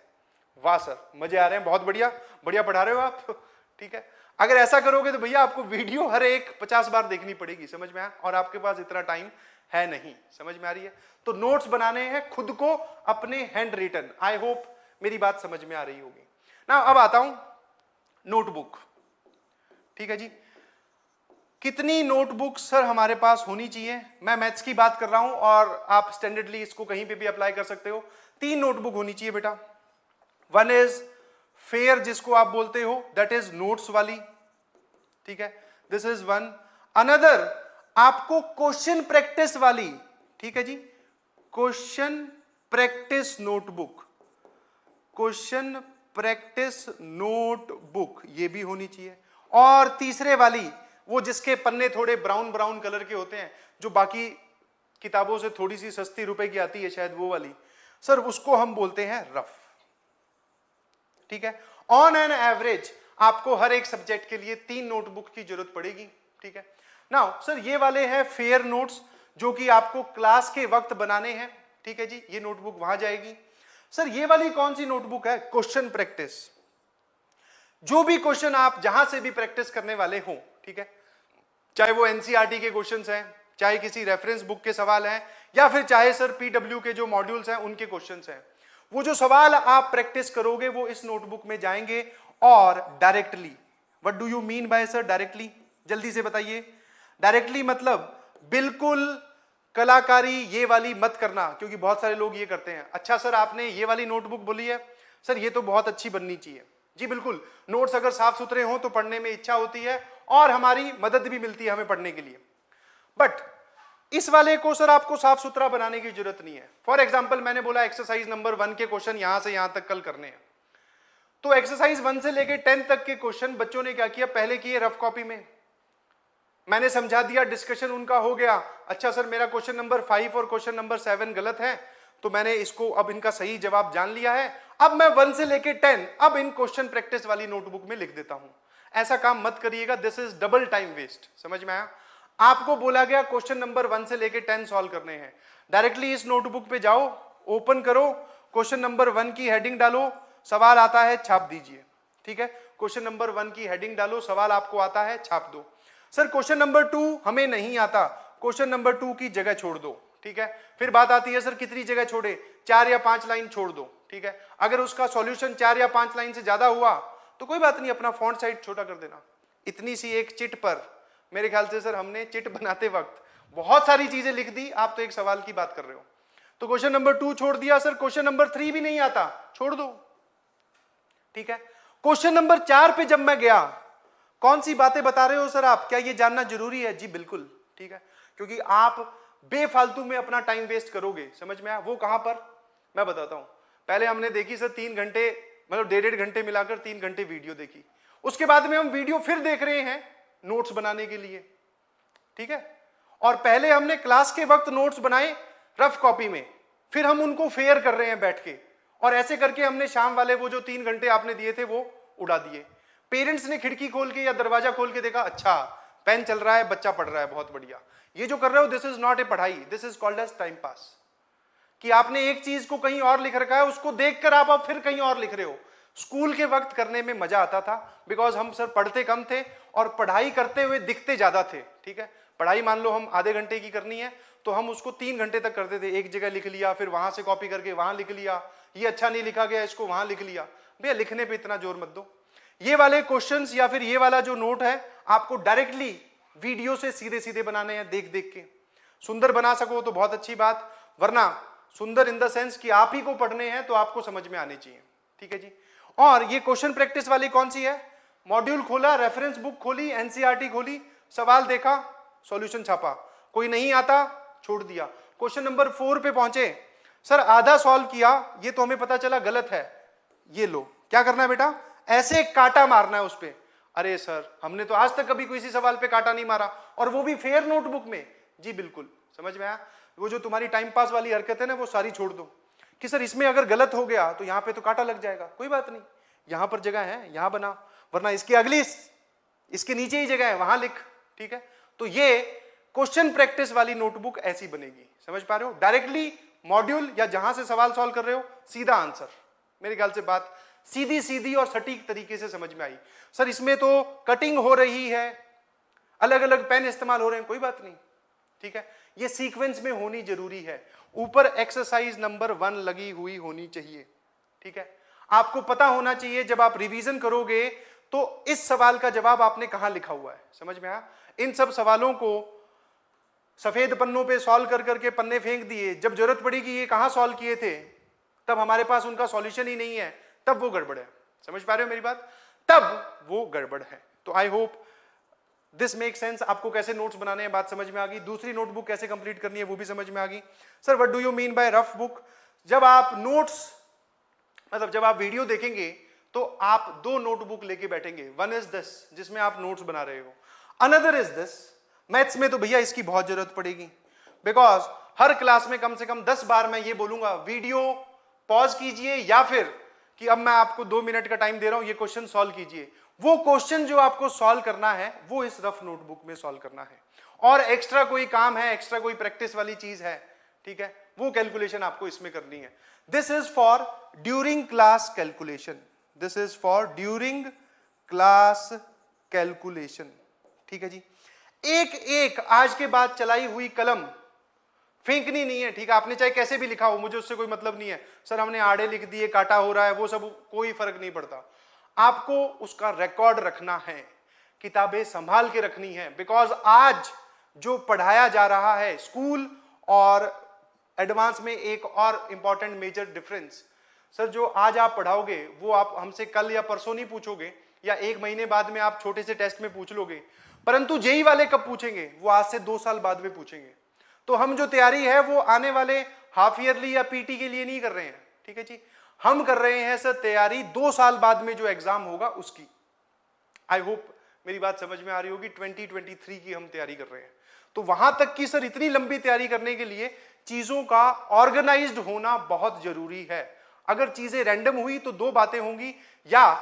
वाह सर, मजे आ रहे हैं, बहुत बढ़िया, बढ़िया पढ़ा रहे हो आप, ठीक है। अगर ऐसा करोगे तो भैया आपको वीडियो हर एक 50 बार देखनी पड़ेगी, समझ में आया, और आपके पास इतना टाइम है नहीं, समझ में आ रही है। तो नोट्स बनाने हैं खुद को अपने हैंड रिटन। आई होप मेरी बात समझ में आ रही होगी ना। अब आता हूं नोटबुक, ठीक है जी। कितनी नोटबुक सर हमारे पास होनी चाहिए? मैं मैथ्स की बात कर रहा हूं और आप स्टैंडर्डली इसको कहीं पे भी अप्लाई कर सकते हो। 3 नोटबुक होनी चाहिए बेटा। वन इज फेयर, जिसको आप बोलते हो, दैट इज नोट्स वाली, ठीक है, दिस इज वन। अनदर आपको क्वेश्चन प्रैक्टिस वाली, ठीक है जी, question practice notebook, question practice notebook ये भी होनी चाहिए। और तीसरे वाली, वो जिसके पन्ने थोड़े ब्राउन ब्राउन कलर के होते हैं, जो बाकी किताबों से थोड़ी सी सस्ती रुपए की आती है शायद, वो वाली सर, उसको हम बोलते हैं रफ, ठीक है। ऑन एन एवरेज आपको हर एक सब्जेक्ट के लिए 3 नोटबुक की जरूरत पड़ेगी, ठीक है। नाउ सर ये वाले हैं फेयर नोट्स, जो कि आपको क्लास के वक्त बनाने हैं, ठीक है जी, ये नोटबुक वहां जाएगी। सर ये वाली कौन सी नोटबुक है? Question practice. जो भी क्वेश्चन आप जहां से भी प्रैक्टिस करने वाले हो, ठीक है, चाहे वो एनसीईआरटी के क्वेश्चंस हैं, चाहे किसी रेफरेंस बुक के सवाल हैं, या फिर चाहे सर पीडब्ल्यू के जो मॉड्यूल्स हैं उनके क्वेश्चंस हैं, वो जो सवाल आप प्रैक्टिस करोगे वो इस नोटबुक में जाएंगे। और directly, what do you mean by sir directly? जल्दी से बताइए। डायरेक्टली मतलब बिल्कुल कलाकारी ये वाली मत करना, क्योंकि बहुत सारे लोग ये करते हैं। अच्छा सर आपने ये वाली नोटबुक बोली है, सर ये तो बहुत अच्छी बननी चाहिए। जी बिल्कुल, नोट्स अगर साफ सुथरे हों तो पढ़ने में इच्छा होती है और हमारी मदद भी मिलती है हमें पढ़ने के लिए। बट इस वाले को सर आपको साफ सुथरा बनाने की जरूरत नहीं है। फॉर एग्जाम्पल मैंने बोला एक्सरसाइज नंबर 1 के क्वेश्चन यहां से यहां तक कल करने हैं, तो एक्सरसाइज 1 से लेके 10 तक के क्वेश्चन बच्चों ने क्या किया, पहले किए रफ कॉपी में, मैंने समझा दिया, डिस्कशन उनका हो गया। अच्छा सर मेरा क्वेश्चन नंबर 5 और क्वेश्चन नंबर 7 गलत है, तो मैंने इसको अब इनका सही जवाब जान लिया है, अब मैं 1 से लेके 10 अब इन क्वेश्चन प्रैक्टिस वाली नोटबुक में लिख देता हूं। ऐसा काम मत करिएगा, this is double time waste. समझ में आया? आपको बोला गया क्वेश्चन नंबर 1 से लेके 10 सॉल्व करने हैं, डायरेक्टली इस नोटबुक पे जाओ, ओपन करो, क्वेश्चन नंबर 1 की हेडिंग डालो, सवाल आता है छाप दीजिए, ठीक है। क्वेश्चन नंबर 1 की हेडिंग डालो, सवाल आपको आता है छाप दो। सर क्वेश्चन नंबर 2 हमें नहीं आता, क्वेश्चन नंबर 2 की जगह छोड़ दो, ठीक है। फिर बात आती है सर कितनी जगह छोड़े, 4 या 5 लाइन छोड़ दो, ठीक है। अगर उसका सॉल्यूशन 4 या 5 लाइन से ज्यादा हुआ तो कोई बात नहीं, अपना फॉन्ट साइज छोटा कर देना। इतनी सी एक चिट पर मेरे ख्याल से सर हमने चिट बनाते वक्त बहुत सारी चीजें लिख दी, आप तो एक सवाल की बात कर रहे हो। तो क्वेश्चन नंबर 2 छोड़ दिया, सर क्वेश्चन नंबर 3 भी नहीं आता, छोड़ दो, ठीक है। क्वेश्चन नंबर 4 पे जब मैं गया, कौन सी बातें बता रहे हो सर आप, क्या ये जानना जरूरी है? जी बिल्कुल, ठीक है, क्योंकि आप बेफालतू में अपना टाइम वेस्ट करोगे। समझ में आया? वो कहां पर, मैं बताता हूं। पहले हमने देखी सर 3 घंटे, मतलब 1.5 घंटे मिलाकर 3 घंटे वीडियो देखी, उसके बाद में हम वीडियो फिर देख रहे हैं नोट्स बनाने के लिए, ठीक है। और पहले हमने क्लास के वक्त नोट्स बनाए रफ कॉपी में, फिर हम उनको फेयर कर रहे हैं बैठ के, और ऐसे करके हमने शाम वाले वो जो 3 घंटे आपने दिए थे वो उड़ा दिए। पेरेंट्स ने खिड़की खोल के या दरवाजा खोल के देखा, अच्छा पेन चल रहा है, बच्चा पढ़ रहा है, बहुत बढ़िया। ये जो कर रहे हो दिस इज नॉट ए पढ़ाई, this is called as time pass. कि आपने एक चीज को कहीं और लिख रखा है, उसको देखकर आप अब फिर कहीं और लिख रहे हो। स्कूल के वक्त करने में मजा आता था, बिकॉज हम सर पढ़ते कम थे और पढ़ाई करते हुए दिखते ज्यादा थे, ठीक है। पढ़ाई मान लो हम आधे घंटे की करनी है तो हम उसको 3 घंटे तक करते थे, एक जगह लिख लिया, फिर वहां से कॉपी करके वहां लिख लिया, ये अच्छा नहीं लिखा गया इसको वहां लिख लिया। भैया लिखने पे इतना जोर मत दो। ये वाले क्वेश्चंस या फिर ये वाला जो नोट है आपको डायरेक्टली वीडियो से सीधे सीधे बनाने हैं, देख देख के। सुंदर बना सको तो बहुत अच्छी बात, वरना सुंदर इन द सेंस कि आप ही को पढ़ने हैं तो आपको समझ में आने चाहिए, ठीक है जी। और ये क्वेश्चन प्रैक्टिस वाली कौन सी है, मॉड्यूल खोला, रेफरेंस बुक खोली, एनसीईआरटी खोली, सवाल देखा, सॉल्यूशन छापा, कोई नहीं आता छोड़ दिया। क्वेश्चन नंबर 4 पे पहुंचे, सर आधा सॉल्व किया, ये तो हमें पता चला गलत है, ये लो, क्या करना है बेटा, ऐसे काटा मारना है उस पे। अरे सर हमने तो आज तक कभी किसी सवाल पे काटा नहीं मारा, और वो भी फेयर नोटबुक में। जी बिल्कुल, समझ में आया? वो जो तुम्हारी टाइम पास वाली हरकत है ना, वो सारी छोड़ दो कि सर इसमें अगर गलत हो गया तो यहां पे तो काटा लग जाएगा, कोई बात नहीं, यहां पर जगह है यहां बना, वरना इसके अगली इसके नीचे ही जगह है वहां लिख, ठीक है। तो ये क्वेश्चन प्रैक्टिस वाली नोटबुक ऐसी बनेगी, समझ पा रहे हो? डायरेक्टली मॉड्यूल या जहां से सवाल सॉल्व कर रहे हो सीधा आंसर। मेरे ख्याल से बात सीधी सीधी और सटीक तरीके से समझ में आई। सर इसमें तो कटिंग हो रही है, अलग अलग पेन इस्तेमाल हो रहे हैं, कोई बात नहीं, ठीक है, ये सीक्वेंस में होनी जरूरी है। ऊपर एक्सरसाइज नंबर 1 लगी हुई होनी चाहिए, ठीक है। आपको पता होना चाहिए जब आप रिवीजन करोगे तो इस सवाल का जवाब आपने कहां लिखा हुआ है, समझ में आया। इन सब सवालों को सफेद पन्नों पे सॉल्व कर करके पन्ने फेंक दिए, जब जरूरत पड़ी कि ये कहां सॉल्व किए थे, तब हमारे पास उनका सॉल्यूशन ही नहीं है, तब वो गड़बड़ है। समझ पा रहे हो मेरी बात, तब वो गड़बड़ है। तो आई होप दिस मेक सेंस। आपको कैसे नोट्स बनाने हैं बात समझ में आ गई, दूसरी नोटबुक कैसे कंप्लीट करनी है वो भी समझ में आ गई। Sir what do you mean by rough book? जब आप नोट्स मतलब जब आप वीडियो देखेंगे तो आप 2 नोटबुक लेके बैठेंगे, वन इज दिस जिसमें आप नोट्स बना रहे हो, अनदर इज दिस। मैथ्स में तो भैया इसकी बहुत जरूरत पड़ेगी, बिकॉज हर क्लास में कम से कम 10 बार मैं ये बोलूंगा वीडियो पॉज कीजिए, या फिर कि अब मैं आपको 2 मिनट का टाइम दे रहा हूं, ये क्वेश्चन सॉल्व कीजिए। वो क्वेश्चन जो आपको सॉल्व करना है वो इस रफ नोटबुक में सॉल्व करना है, और एक्स्ट्रा कोई काम है, एक्स्ट्रा कोई प्रैक्टिस वाली चीज है, ठीक है, वो कैलकुलेशन आपको इसमें करनी है। This is for during class calculation, this is for during class calculation, ठीक है जी। एक एक आज के बाद चलाई हुई कलम फेंकनी नहीं है, ठीक है। आपने चाहे कैसे भी लिखा हो, मुझे उससे कोई मतलब नहीं है, सर हमने आड़े लिख दिए, काटा हो रहा है, वो सब कोई फर्क नहीं पड़ता। आपको उसका रिकॉर्ड रखना है, किताबें संभाल के रखनी है, बिकॉज आज जो पढ़ाया जा रहा है स्कूल और एडवांस में एक और इंपॉर्टेंट मेजर डिफरेंस, सर जो आज आप पढ़ाओगे वो आप हमसे कल या परसों नहीं पूछोगे, या 1 महीने बाद में आप छोटे से टेस्ट में पूछ लोगे, परंतु जेई वाले कब पूछेंगे, वो आज से 2 साल बाद में पूछेंगे। तो हम जो तैयारी है वो आने वाले हाफ ईयरली या पीटी के लिए नहीं कर रहे हैं, ठीक है जी, हम कर रहे हैं सर तैयारी 2 साल बाद में जो एग्जाम होगा उसकी। आई होप मेरी बात समझ में आ रही होगी। 2023 की हम तैयारी कर रहे हैं, तो वहां तक की सर इतनी लंबी तैयारी करने के लिए चीजों का ऑर्गेनाइज्ड होना बहुत जरूरी है। अगर चीजें रैंडम हुई तो 2 बातें होंगी, या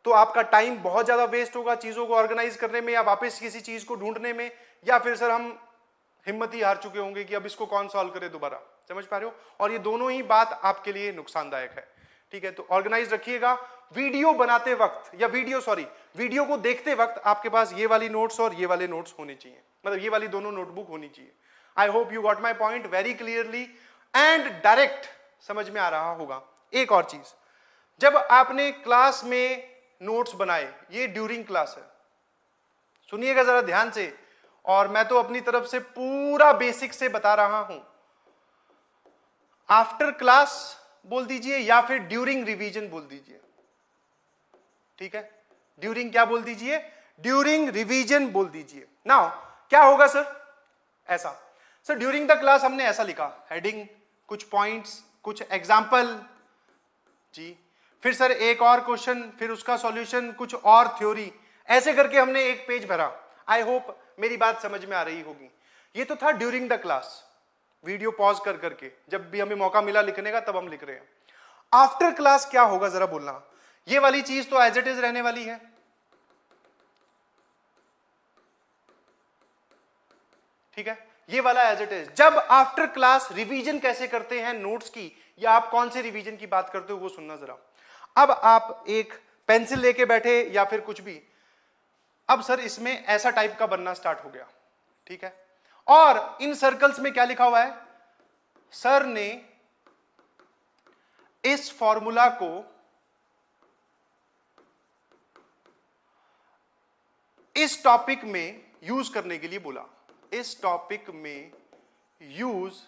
तो आपका टाइम बहुत ज्यादा वेस्ट होगा चीजों को ऑर्गेनाइज करने में या वापस किसी चीज को ढूंढने में, या फिर सर हम हिम्मत ही हार चुके होंगे कि अब इसको कौन सॉल्व करे दोबारा। समझ पा रहे हो, और ये दोनों ही बात आपके लिए नुकसानदायक है, ठीक है। तो ऑर्गेनाइज रखिएगा। वीडियो बनाते वक्त या वीडियो को देखते वक्त आपके पास ये वाली नोट्स और ये वाले नोट्स होने चाहिए, मतलब ये वाली दोनों नोटबुक होनी चाहिए। आई hope you got my point very clearly and direct समझ में आ रहा होगा। एक और चीज, जब आपने क्लास में नोट्स बनाए, ये ड्यूरिंग क्लास है, सुनिएगा जरा ध्यान से, और मैं तो अपनी तरफ से पूरा बेसिक से बता रहा हूं। आफ्टर क्लास बोल दीजिए या फिर ड्यूरिंग रिवीजन बोल दीजिए, ठीक है। ड्यूरिंग क्या बोल दीजिए, ड्यूरिंग रिवीजन बोल दीजिए। नाउ क्या होगा सर, ऐसा सर ड्यूरिंग द क्लास हमने ऐसा लिखा, हेडिंग, कुछ पॉइंट्स, कुछ एग्जाम्पल जी, फिर सर एक और क्वेश्चन, फिर उसका सॉल्यूशन, कुछ और थ्योरी, ऐसे करके हमने एक पेज भरा। आई होप मेरी बात समझ में आ रही होगी। ये तो था during the class, video pause कर करके, जब भी हमें मौका मिला लिखने का तब हम लिख रहे हैं। आफ्टर क्लास क्या होगा जरा बोलना। ये वाली चीज तो एज इट इज रहने वाली है, ठीक है, ये वाला एज इट इज। जब आफ्टर क्लास रिवीजन कैसे करते हैं नोट्स की, या आप कौन से रिवीजन की बात करते हो वो सुनना जरा। अब आप एक पेंसिल लेके बैठे या फिर कुछ भी, अब सर इसमें ऐसा टाइप का बनना स्टार्ट हो गया, ठीक है, और इन सर्कल्स में क्या लिखा हुआ है, सर ने इस फॉर्मूला को इस टॉपिक में यूज करने के लिए बोला, इस टॉपिक में यूज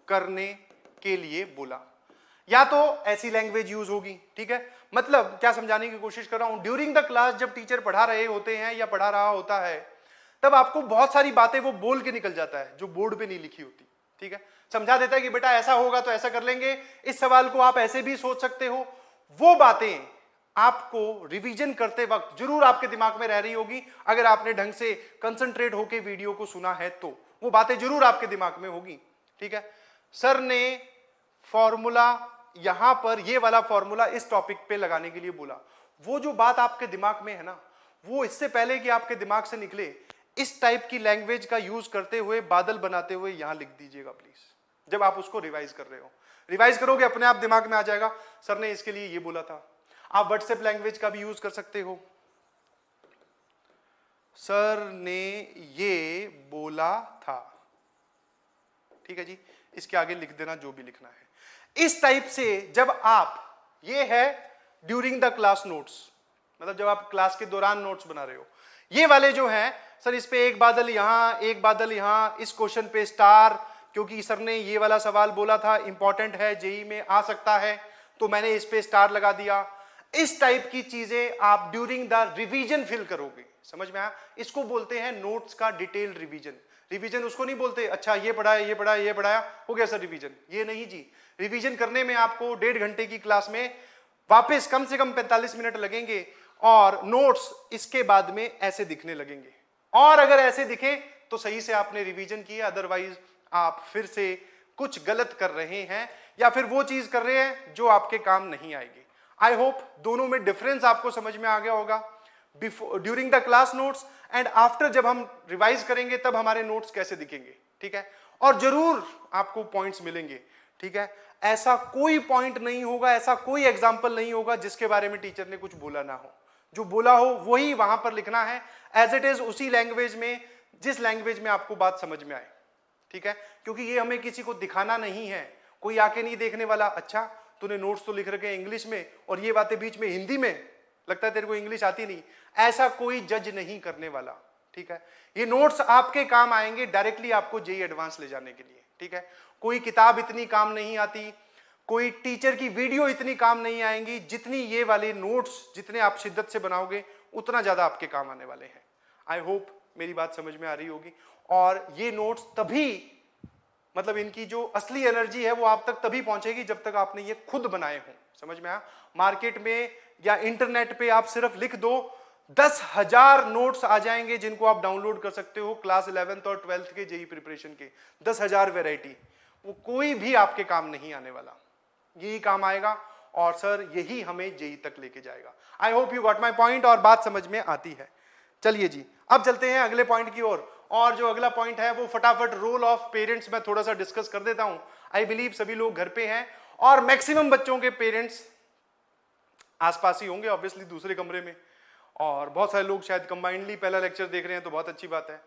करने के लिए बोला, या तो ऐसी लैंग्वेज यूज होगी, ठीक है। मतलब क्या समझाने की कोशिश कर रहा हूं, ड्यूरिंग द क्लास जब टीचर पढ़ा रहे होते हैं या पढ़ा रहा होता है, तब आपको बहुत सारी बातें वो बोल के निकल जाता है जो बोर्ड पे नहीं लिखी होती, ठीक है। समझा देता है कि बेटा ऐसा होगा तो ऐसा कर लेंगे, इस सवाल को आप ऐसे भी सोच सकते हो। वो बातें आपको रिवीजन करते वक्त जरूर आपके दिमाग में रह रही होगी, अगर आपने ढंग से कंसंट्रेट होकर वीडियो को सुना है तो वो बातें जरूर आपके दिमाग में होगी, ठीक है। सर ने फॉर्मूला, यहां पर ये वाला फॉर्मूला इस टॉपिक पे लगाने के लिए बोला। वो जो बात आपके दिमाग में है ना, वो इससे पहले कि आपके दिमाग से निकले, इस टाइप की लैंग्वेज का यूज करते हुए, बादल बनाते हुए यहां लिख दीजिएगा प्लीज, जब आप उसको रिवाइज कर रहे हो। रिवाइज करोगे अपने आप दिमाग में आ जाएगा, सर ने इसके लिए ये बोला था, आप व्हाट्सएप लैंग्वेज का भी यूज कर सकते हो। सर ने ये बोला था, ठीक है जी, इसके आगे लिख देना जो भी लिखना है। इस टाइप से जब आप, ये है ड्यूरिंग द क्लास नोट्स, मतलब जब आप क्लास के दौरान नोट्स बना रहे हो, ये वाले जो हैं सर इस पे एक बादल यहां, एक बादल यहां, इस क्वेश्चन पे स्टार, क्योंकि सर ने ये वाला सवाल बोला था, इंपॉर्टेंट है, जेई में आ सकता है, तो मैंने इस पे स्टार लगा दिया। इस टाइप की चीजें आप ड्यूरिंग द रिवीजन फिल करोगे। समझ में आया? इसको बोलते हैं नोट्स का डिटेल रिवीजन। रिवीजन उसको नहीं बोलते अच्छा ये पढ़ाया, ये पढ़ाया, ये पढ़ाया, हो गया सर रिवीजन, ये नहीं जी। रिवीजन करने में आपको 1.5 घंटे की क्लास में वापस कम से कम 45 मिनट लगेंगे, और नोट्स इसके बाद में ऐसे दिखने लगेंगे, और अगर ऐसे दिखे तो सही से आपने रिवीजन किया, अदरवाइज आप फिर से कुछ गलत कर रहे हैं या फिर वो चीज कर रहे हैं जो आपके काम नहीं आएगी। आई होप दोनों में डिफरेंस आपको समझ में आ गया होगा। Before, during the class notes and after जब हम रिवाइज करेंगे तब हमारे नोट्स कैसे दिखेंगे, ठीक है, और जरूर आपको पॉइंट्स मिलेंगे, ठीक है। ऐसा कोई पॉइंट नहीं होगा, ऐसा कोई एग्जाम्पल नहीं होगा जिसके बारे में टीचर ने कुछ बोला ना हो। जो बोला हो वही वहां पर लिखना है एज इट इज, उसी लैंग्वेज में जिस लैंग्वेज में आपको बात समझ में आए, ठीक है, क्योंकि ये हमें किसी को दिखाना नहीं है। कोई आके नहीं देखने वाला अच्छा तूने नोट्स तो लिख रखे इंग्लिश में और ये बातें बीच में हिंदी में, लगता है तेरे को इंग्लिश आती नहीं, ऐसा कोई जज नहीं करने वाला, ठीक है। ये नोट्स आपके काम आएंगे डायरेक्टली आपको जेईई एडवांस ले जाने के लिए, ठीक है। कोई किताब इतनी काम नहीं आती, कोई टीचर की वीडियो इतनी काम नहीं आएंगी जितनी ये वाले नोट्स, जितने आप शिद्दत से बनाओगे उतना ज्यादा आपके काम आने वाले हैं। आई होप मेरी बात समझ में आ रही होगी। और ये नोट्स तभी, मतलब इनकी जो असली एनर्जी है वो आप तक तभी पहुंचेगी जब तक आपने ये खुद बनाए हों। समझ में आया? मार्केट में या इंटरनेट पे आप सिर्फ लिख दो, 10,000 नोट्स आ जाएंगे जिनको आप डाउनलोड कर सकते हो क्लास 11th और 12th के जेईई प्रिपरेशन के, 10,000 वैरायटी, वो कोई भी आपके काम नहीं आने वाला, यही काम आएगा और सर यही हमें जेईई तक लेके जाएगा। आई hope you got my point और बात समझ में आती है। चलिए जी, अब चलते हैं अगले पॉइंट की ओर। और जो अगला पॉइंट है वो फटाफट रोल ऑफ पेरेंट्स मैं थोड़ा सा डिस्कस कर देता हूं। आई बिलीव सभी लोग घर पे हैं और मैक्सिमम बच्चों के पेरेंट्स आसपास ही होंगे, ऑब्वियसली दूसरे कमरे में, और बहुत सारे लोग शायद कंबाइंडली पहला लेक्चर देख रहे हैं, तो बहुत अच्छी बात है।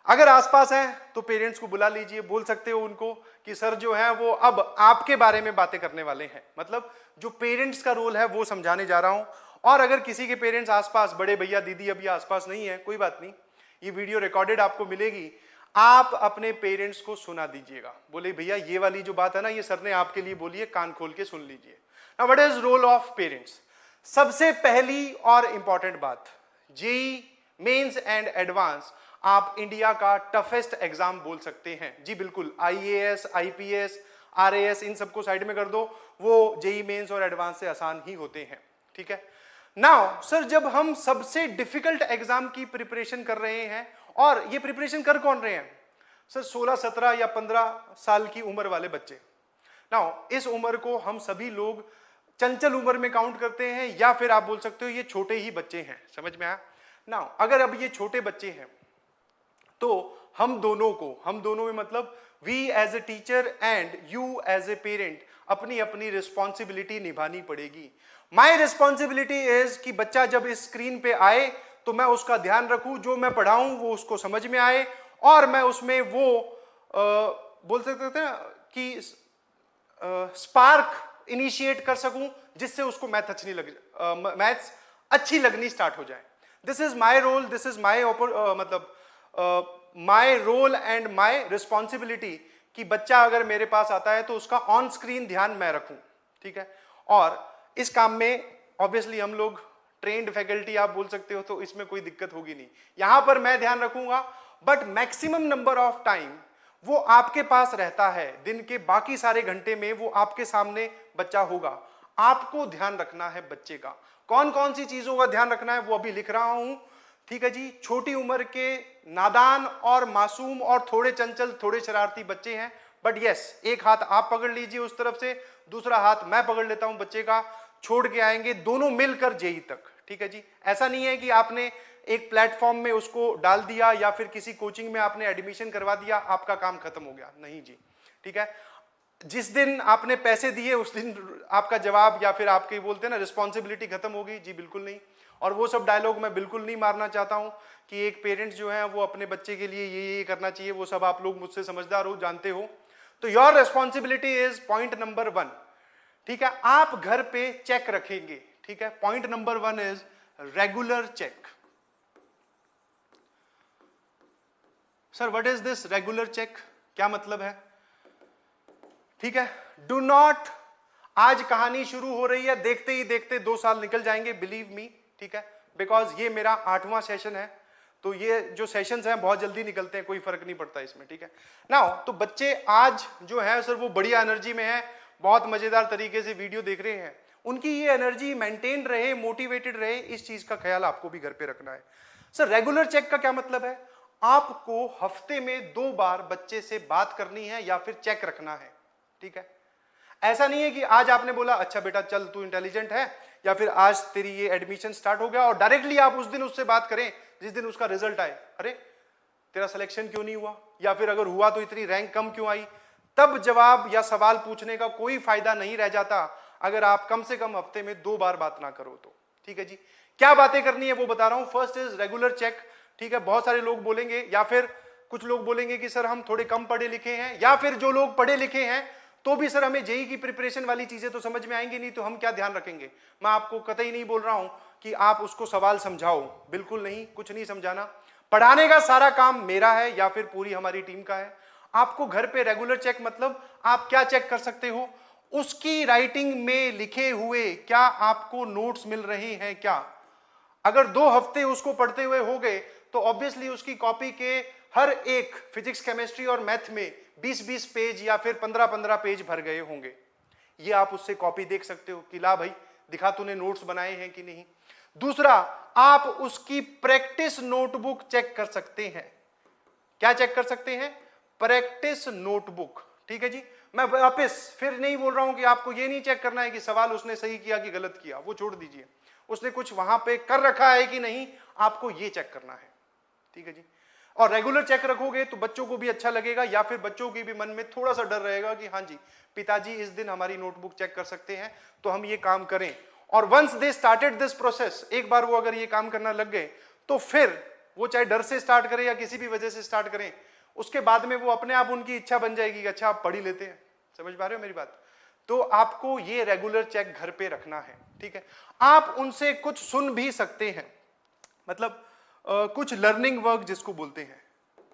अगर आसपास हैं तो पेरेंट्स को बुला लीजिए, बोल सकते हो उनको कि सर जो है वो अब आपके बारे में बातें करने वाले हैं, मतलब जो पेरेंट्स का रोल है वो समझाने जा रहा हूं। और अगर किसी के पेरेंट्स आसपास, बड़े भैया दीदी अभी आसपास नहीं है, कोई बात नहीं, ये वीडियो रिकॉर्डेड आपको मिलेगी, आप अपने पेरेंट्स को सुना दीजिएगा, बोले भैया ये वाली जो बात है ना ये सर ने आपके लिए बोली है, कान खोल के सुन लीजिए। Now what is role of parents? सबसे पहली और इंपॉर्टेंट बात, जेईई मेंस एंड एडवांस आप इंडिया का टफेस्ट एग्जाम बोल सकते हैं जी, बिल्कुल। आईएएस, आईपीएस, आरएएस इन सबको साइड में कर दो, वो जेईई मेंस और एडवांस से आसान ही होते हैं, ठीक है। नाउ सर जब हम सबसे डिफिकल्ट एग्जाम की प्रिपरेशन कर रहे हैं, और ये प्रिपरेशन कर कौन रहे हैं सर? 16, 17 या 15 साल की उम्र वाले बच्चे। नाउ इस उम्र को हम सभी लोग चंचल उम्र में काउंट करते हैं, या फिर आप बोल सकते हो ये छोटे ही बच्चे हैं। समझ में आया? नाउ अगर अब ये छोटे बच्चे हैं तो हम दोनों में मतलब we as a teacher and you as a parent अपनी अपनी रिस्पॉन्सिबिलिटी निभानी पड़ेगी। माई रिस्पॉन्सिबिलिटी इज कि बच्चा जब इस स्क्रीन पे आए तो मैं उसका ध्यान रखूं, जो मैं पढ़ाऊं वो उसको समझ में आए, और मैं उसमें वो बोल सकते थे कि स्पार्क इनिशिएट कर सकूं जिससे उसको मैथ्स अच्छी लगनी स्टार्ट हो जाए। This is my role, this is my मतलब my role and my responsibility कि बच्चा अगर मेरे पास आता है तो उसका ऑन स्क्रीन ध्यान मैं रखूं, ठीक है। और इस काम में ऑब्वियसली हम लोग ट्रेन्ड फैकल्टी आप बोल सकते हो, तो इसमें कोई दिक्कत होगी नहीं, यहां पर मैं ध्यान रखूंगा, but maximum number of time वो आपके पास रहता है, दिन के बाकी सारे घंटे में वो आपके सामने बच्चा होगा। आपको ध्यान रखना है बच्चे का, कौन कौन सी चीजों का ध्यान रखना है वो अभी लिख रहा हूं, ठीक है जी। छोटी उम्र के नादान और मासूम और थोड़े चंचल, थोड़े शरारती बच्चे हैं, बट यस, एक हाथ आप पकड़ लीजिए उस तरफ से, दूसरा हाथ मैं पकड़ लेता हूं बच्चे का, छोड़ के आएंगे दोनों मिलकर जेईई तक, ठीक है जी। ऐसा नहीं है कि आपने एक प्लेटफॉर्म में उसको डाल दिया या फिर किसी कोचिंग में आपने एडमिशन करवा दिया, आपका काम खत्म हो गया, नहीं जी, ठीक है। जिस दिन आपने पैसे दिए उस दिन आपका जवाब या फिर आपके बोलते हैं ना रिस्पॉन्सिबिलिटी खत्म होगी, जी बिल्कुल नहीं। और वो सब डायलॉग मैं बिल्कुल नहीं मारना चाहता हूं कि एक पेरेंट्स जो है वो अपने बच्चे के लिए ये करना चाहिए, वो सब आप लोग मुझसे समझदार हो, जानते हो। तो your responsibility is point number 1, ठीक है, आप घर पे चेक रखेंगे, ठीक है। Point number 1 is regular check. Sir what is this regular check, क्या मतलब है? ठीक है, डू नॉट, आज कहानी शुरू हो रही है, देखते ही देखते 2 साल निकल जाएंगे, बिलीव मी, ठीक है, बिकॉज ये मेरा 8वां सेशन है, तो ये जो सेशंस हैं बहुत जल्दी निकलते हैं, कोई फर्क नहीं पड़ता इसमें, ठीक है। नाउ तो बच्चे आज जो है सर वो बढ़िया एनर्जी में है, बहुत मजेदार तरीके से वीडियो देख रहे हैं, उनकी ये एनर्जी मेंटेन रहे, मोटिवेटेड रहे, इस चीज का ख्याल आपको भी घर पे रखना है। सर रेगुलर चेक का क्या मतलब है? आपको हफ्ते में 2 बार बच्चे से बात करनी है या फिर चेक रखना है, ठीक है। ऐसा नहीं है कि आज आपने बोला अच्छा बेटा चल तू इंटेलिजेंट है, या फिर आज तेरी ये एडमिशन स्टार्ट हो गया और डायरेक्टली आप उस दिन उससे बात करें जिस दिन उसका रिजल्ट आए, अरे तेरा सिलेक्शन क्यों नहीं हुआ, या फिर अगर हुआ तो इतनी रैंक कम क्यों आई। तब जवाब या सवाल पूछने का कोई फायदा नहीं रह जाता अगर आप कम से कम हफ्ते में 2 बार बात ना करो तो, ठीक है जी। क्या बातें करनी है वो बता रहा हूं। फर्स्ट इज रेगुलर चेक, ठीक है। बहुत सारे लोग बोलेंगे या फिर कुछ लोग बोलेंगे कि सर हम थोड़े कम पढ़े लिखे हैं, या फिर जो लोग पढ़े लिखे हैं तो भी सर हमें जेई की प्रिपरेशन वाली चीजें तो समझ में आएंगी नहीं, तो हम क्या ध्यान रखेंगे। मैं आपको कतई नहीं बोल रहा हूं कि आप उसको सवाल समझाओ, बिल्कुल नहीं, कुछ नहीं समझाना। पढ़ाने का सारा काम मेरा है या फिर पूरी हमारी टीम का है। आपको घर पे रेगुलर चेक मतलब आप क्या चेक कर सकते हो, उसकी राइटिंग में लिखे हुए क्या आपको नोट्स मिल रहे हैं क्या। अगर 2 हफ्ते उसको पढ़ते हुए हो गए तो ऑब्वियसली उसकी कॉपी के हर एक फिजिक्स, केमिस्ट्री और मैथ में 20-20 पेज या फिर 15-15 पेज भर गए होंगे। ये आप उससे कॉपी देख सकते हो कि ला भाई दिखा तूने नोट्स बनाए हैं कि नहीं। दूसरा, आप उसकी प्रैक्टिस नोटबुक चेक कर सकते हैं। क्या चेक कर सकते हैं? प्रैक्टिस नोटबुक, ठीक है जी। मैं वापस फिर नहीं बोल रहा हूं कि आपको ये नहीं चेक करना है कि सवाल उसने सही किया कि गलत किया, वो छोड़ दीजिए। उसने कुछ वहां पे कर रखा है कि नहीं, आपको ये चेक करना है, ठीक है जी। और रेगुलर चेक रखोगे तो बच्चों को भी अच्छा लगेगा, या फिर बच्चों के भी मन में थोड़ा सा डर रहेगा कि हाँ जी पिताजी इस दिन हमारी नोटबुक चेक कर सकते हैं, तो हम ये काम करें। और once they started this process, एक बार वो अगर ये काम करना लग गए तो फिर वो चाहे डर से स्टार्ट करें या किसी भी वजह से स्टार्ट करें, उसके बाद में वो अपने आप उनकी इच्छा बन जाएगी कि अच्छा आप पढ़ ही लेते हैं। समझ पा रहे हो मेरी बात? तो आपको ये रेगुलर चेक घर पे रखना है, ठीक है। आप उनसे कुछ सुन भी सकते हैं, मतलब कुछ लर्निंग वर्क जिसको बोलते हैं,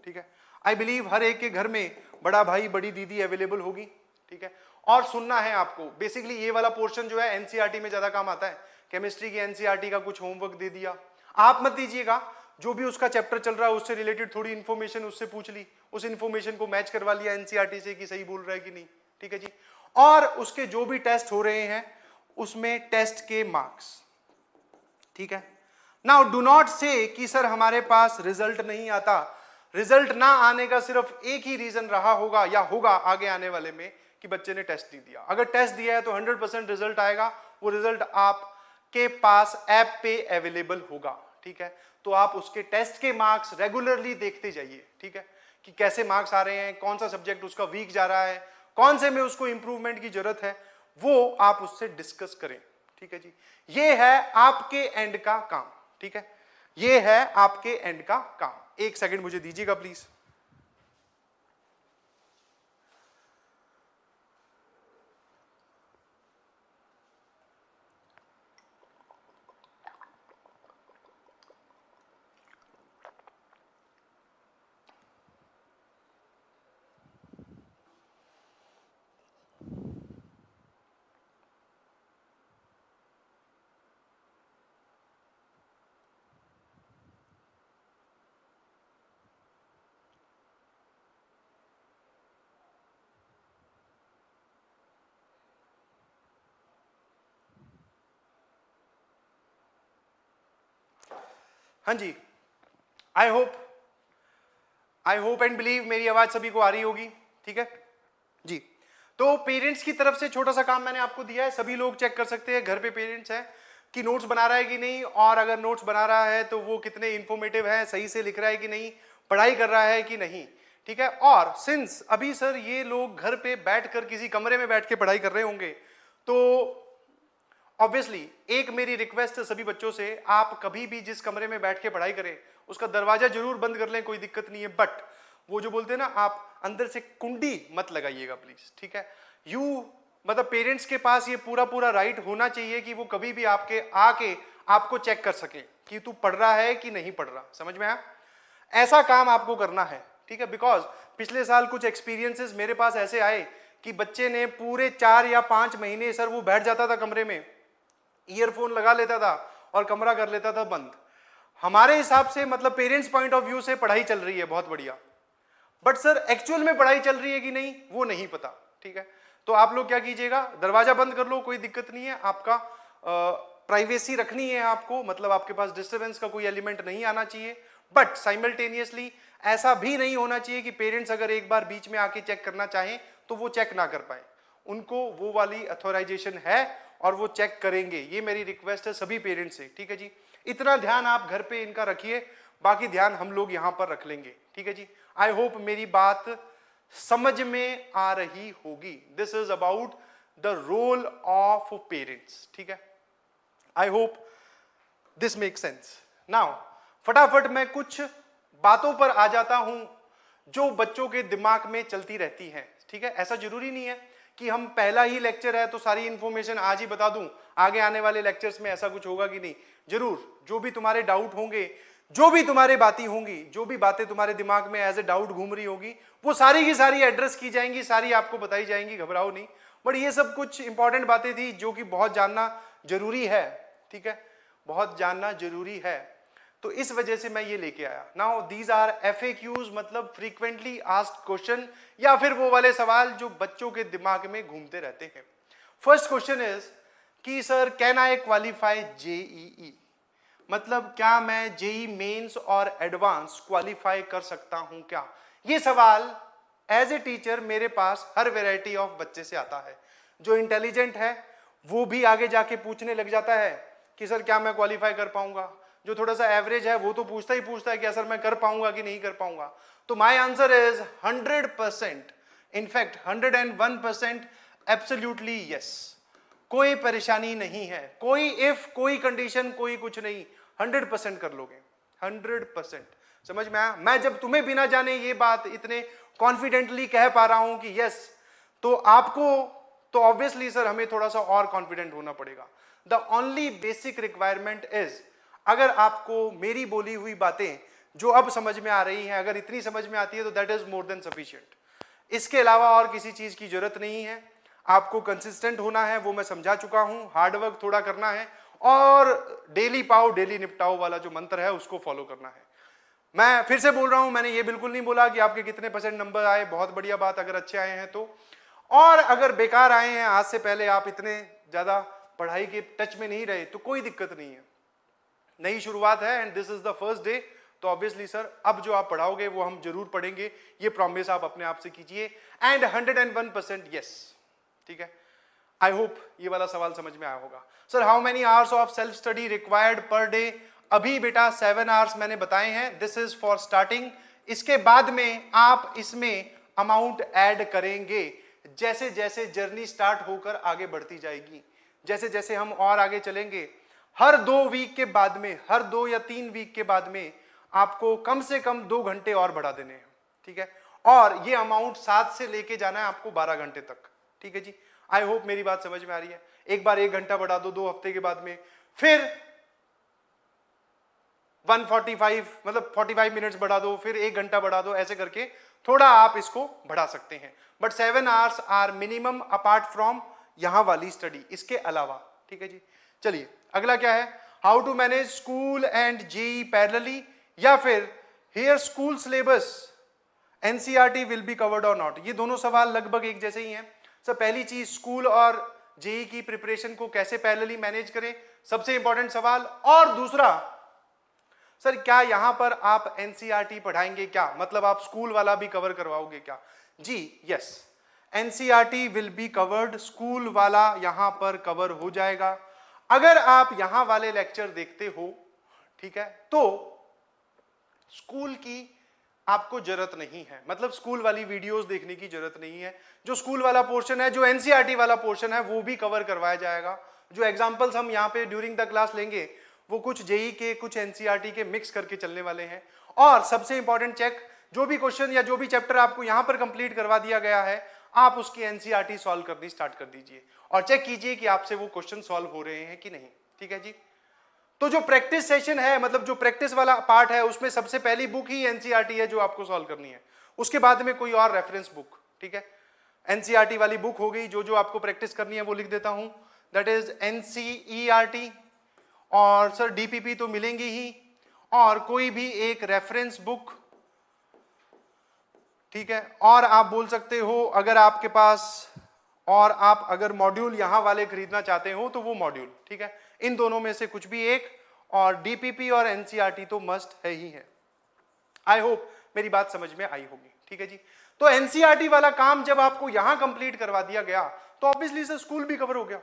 ठीक है। आई बिलीव हर एक के घर में बड़ा भाई बड़ी दीदी अवेलेबल होगी, ठीक है। और सुनना है आपको। बेसिकली ये वाला पोर्शन जो है एनसीईआरटी में ज्यादा काम आता है। केमिस्ट्री की एनसीईआरटी का कुछ होमवर्क दे दिया, आप मत दीजिएगा, जो भी उसका चैप्टर चल रहा है उससे रिलेटेड थोड़ी इंफॉर्मेशन उससे पूछ ली, उस इंफॉर्मेशन को मैच करवा लिया एनसीईआरटी से कि सही बोल रहा है कि नहीं, ठीक है जी। और उसके जो भी टेस्ट हो रहे हैं उसमें टेस्ट के मार्क्स, ठीक है। नाउ डू नॉट से कि सर हमारे पास रिजल्ट नहीं आता। रिजल्ट ना आने का सिर्फ एक ही रीजन रहा होगा या होगा आगे आने वाले में कि बच्चे ने टेस्ट नहीं दिया। अगर टेस्ट दिया है तो 100% रिजल्ट आएगा, वो रिजल्ट आपके पास ऐप पे अवेलेबल होगा, ठीक है। तो आप उसके टेस्ट के मार्क्स रेगुलरली देखते जाइए, ठीक है, कि कैसे मार्क्स आ रहे हैं, कौन सा सब्जेक्ट उसका वीक जा रहा है, कौन से में उसको इंप्रूवमेंट की जरूरत है, वो आप उससे डिस्कस करें, ठीक है जी। ये है आपके एंड का काम, ठीक है, ये है आपके एंड का काम। एक सेकंड मुझे दीजिएगा प्लीज। हाँ जी, आई होप एंड बिलीव मेरी आवाज सभी को आ रही होगी, ठीक है जी। तो पेरेंट्स की तरफ से छोटा सा काम मैंने आपको दिया है, सभी लोग चेक कर सकते हैं घर पे पेरेंट्स हैं कि नोट्स बना रहा है कि नहीं, और अगर नोट्स बना रहा है तो वो कितने इंफॉर्मेटिव है, सही से लिख रहा है कि नहीं, पढ़ाई कर रहा है कि नहीं, ठीक है। और सिंस अभी सर ये लोग घर पे बैठकर किसी कमरे में बैठ के पढ़ाई कर रहे होंगे, तो ऑब्वियसली एक मेरी रिक्वेस्ट है सभी बच्चों से, आप कभी भी जिस कमरे में बैठ के पढ़ाई करें उसका दरवाजा जरूर बंद कर लें, कोई दिक्कत नहीं है, बट वो जो बोलते हैं ना, आप अंदर से कुंडी मत लगाइएगा प्लीज, ठीक है। मतलब पेरेंट्स के पास ये पूरा पूरा राइट होना चाहिए कि वो कभी भी आपके आके आपको चेक कर सके कि तू पढ़ रहा है कि नहीं पढ़ रहा, समझ में आया? ऐसा काम आपको करना है, ठीक है। बिकॉज पिछले साल कुछ एक्सपीरियंसेस मेरे पास ऐसे आए कि बच्चे ने पूरे 4 या 5 महीने सर वो बैठ जाता था कमरे में, ईयरफोन लगा लेता था और कमरा कर लेता था बंद। हमारे हिसाब से मतलब पेरेंट्स पॉइंट ऑफ व्यू से पढ़ाई चल रही है बहुत बढ़िया, बट सर एक्चुअल में पढ़ाई चल रही है कि नहीं वो नहीं पता, ठीक है। तो आप लोग क्या कीजिएगा, दरवाजा बंद कर लो, कोई दिक्कत नहीं है, आपका प्राइवेसी रखनी है आपको, मतलब आपके पास डिस्टर्बेंस का कोई एलिमेंट नहीं आना चाहिए, बट साइमल्टेनियसली ऐसा भी नहीं होना चाहिए कि पेरेंट्स अगर एक बार बीच में आके चेक करना चाहें तो वो चेक ना कर पाए। उनको वो वाली अथॉराइजेशन है और वो चेक करेंगे, ये मेरी रिक्वेस्ट है सभी पेरेंट्स से, ठीक है जी। इतना ध्यान आप घर पे इनका रखिए, बाकी ध्यान हम लोग यहां पर रख लेंगे, ठीक है जी। आई होप मेरी बात समझ में आ रही होगी। This is about the role of parents, ठीक है। I hope this make sense. Now फटाफट मैं कुछ बातों पर आ जाता हूं जो बच्चों के दिमाग में चलती रहती हैं, ठीक है। ऐसा जरूरी नहीं है कि हम पहला ही लेक्चर है तो सारी इंफॉर्मेशन आज ही बता दूं, आगे आने वाले लेक्चर्स में ऐसा कुछ होगा कि नहीं, जरूर जो भी तुम्हारे डाउट होंगे, जो भी तुम्हारे बातें होंगी, जो भी बातें तुम्हारे दिमाग में एज ए डाउट घूम रही होगी, वो सारी की सारी एड्रेस की जाएंगी, सारी आपको बताई जाएंगी, घबराओ नहीं। बट ये सब कुछ इंपॉर्टेंट बातें थी जो कि बहुत जानना जरूरी है, ठीक है, बहुत जानना जरूरी है, तो इस वजह से मैं ये लेके आया। नाउ दीज आर FAQs, मतलब फ्रीक्वेंटली आस्क्ड क्वेश्चन, या फिर वो वाले सवाल जो बच्चों के दिमाग में घूमते रहते हैं। फर्स्ट क्वेश्चन इज कि sir can I qualify JEE, मतलब क्या मैं JEE मेंस और एडवांस क्वालिफाई कर सकता हूं क्या? ये सवाल एज ए टीचर मेरे पास हर वैरायटी ऑफ बच्चे से आता है। जो इंटेलिजेंट है वो भी आगे जाके पूछने लग जाता है कि सर क्या मैं क्वालिफाई कर पाऊंगा। जो थोड़ा सा एवरेज है वो तो पूछता ही पूछता है कि सर मैं कर पाऊंगा कि नहीं कर पाऊंगा। तो my answer is 100%, in fact 101% absolutely yes. कोई परेशानी नहीं है, कोई इफ, कोई कंडीशन, कोई कुछ नहीं, 100% कर लोगे, 100%। समझ में आया? मैं जब तुम्हें बिना जाने ये बात इतने कॉन्फिडेंटली कह पा रहा हूं कि यस, तो आपको तो ऑब्वियसली सर हमें थोड़ा सा और कॉन्फिडेंट होना पड़ेगा। The only basic requirement is, अगर आपको मेरी बोली हुई बातें जो अब समझ में आ रही हैं, अगर इतनी समझ में आती है तो that is more than sufficient. इसके अलावा और किसी चीज की जरूरत नहीं है। आपको कंसिस्टेंट होना है, वो मैं समझा चुका हूं, हार्डवर्क थोड़ा करना है, और डेली पाओ डेली निपटाओ वाला जो मंत्र है उसको फॉलो करना है। मैं फिर से बोल रहा हूं, मैंने ये बिल्कुल नहीं बोला कि आपके कितने % नंबर आए, बहुत बढ़िया बात अगर अच्छे आए हैं तो, और अगर बेकार आए हैं, आज से पहले आप इतने ज्यादा पढ़ाई के टच में नहीं रहे, तो कोई दिक्कत नहीं है, नई शुरुआत है and this is the first day. तो ऑब्वियसली सर अब जो आप पढ़ाओगे वो हम जरूर पढ़ेंगे, ये प्रॉमिस आप अपने आप से कीजिए, एंड 101% यस, ठीक है। आई होप ये वाला सवाल समझ में आया होगा। Sir how many hours of self study required per day? अभी बेटा 7 आवर्स मैंने बताए हैं, दिस इज फॉर स्टार्टिंग। इसके बाद में आप इसमें अमाउंट ऐड करेंगे जैसे जैसे जर्नी स्टार्ट होकर आगे बढ़ती जाएगी, जैसे जैसे हम और आगे चलेंगे। हर 2 वीक के बाद में, हर 2 या 3 वीक के बाद में आपको कम से कम 2 घंटे और बढ़ा देने हैं, ठीक है। और ये अमाउंट 7 से लेके जाना है आपको 12 घंटे तक, ठीक है जी। आई होप मेरी बात समझ में आ रही है। एक बार 1 घंटा बढ़ा दो 2 हफ्ते के बाद में, फिर 145 मतलब 45 मिनट्स बढ़ा दो, फिर 1 घंटा बढ़ा दो, ऐसे करके थोड़ा आप इसको बढ़ा सकते हैं। But 7 hours are minimum apart from यहां वाली स्टडी, इसके अलावा, ठीक है जी। चलिए अगला क्या है, how to manage school and JEE parallelly, या फिर here school syllabus NCERT will be covered और नॉट। ये दोनों सवाल लगभग एक जैसे ही हैं। सर पहली चीज, स्कूल और JEE की प्रिपरेशन को कैसे पैरेलली मैनेज करें, सबसे इंपॉर्टेंट सवाल। और दूसरा, सर क्या यहां पर आप NCERT पढ़ाएंगे क्या, मतलब आप स्कूल वाला भी कवर करवाओगे क्या? जी yes, NCERT will be covered, school वाला यहां पर कवर हो जाएगा। अगर आप यहां वाले लेक्चर देखते हो, ठीक है, तो स्कूल की आपको जरूरत नहीं है, मतलब स्कूल वाली वीडियोस देखने की जरूरत नहीं है। जो स्कूल वाला पोर्शन है, जो एनसीईआरटी वाला पोर्शन है, वो भी कवर करवाया जाएगा। जो एग्जांपल्स हम यहाँ पे ड्यूरिंग द क्लास लेंगे वो कुछ जेई के, कुछ एनसीईआरटी के मिक्स करके चलने वाले हैं। और सबसे इंपॉर्टेंट चेक, जो भी क्वेश्चन या जो भी चैप्टर आपको यहाँ पर कंप्लीट करवा दिया गया है, आप उसकी एनसीईआरटी सॉल्व करनी स्टार्ट कर दीजिए और चेक कीजिए कि आपसे वो क्वेश्चन सॉल्व हो रहे हैं कि नहीं। ठीक है जी। तो जो प्रैक्टिस सेशन है, मतलब जो प्रैक्टिस वाला पार्ट है, उसमें सबसे पहली बुक ही एनसीईआरटी है जो आपको सॉल्व करनी है। उसके बाद में कोई और रेफरेंस बुक, ठीक है। एनसीईआरटी वाली बुक हो गई, जो जो आपको प्रैक्टिस करनी है वो लिख देता हूं, दैट इज एनसीईआरटी। और सर डीपीपी तो मिलेंगी ही, और कोई भी एक रेफरेंस बुक, ठीक है। और आप बोल सकते हो अगर आपके पास, और आप अगर मॉड्यूल यहां वाले खरीदना चाहते हो तो वो मॉड्यूल, ठीक है। इन दोनों में से कुछ भी एक, और डीपीपी और एनसीईआरटी तो मस्ट है ही है। आई होप मेरी बात समझ में आई होगी, ठीक है जी। तो एनसीईआरटी वाला काम जब आपको यहां कंप्लीट करवा दिया गया तो ऑब्वियसली से स्कूल भी कवर हो गया,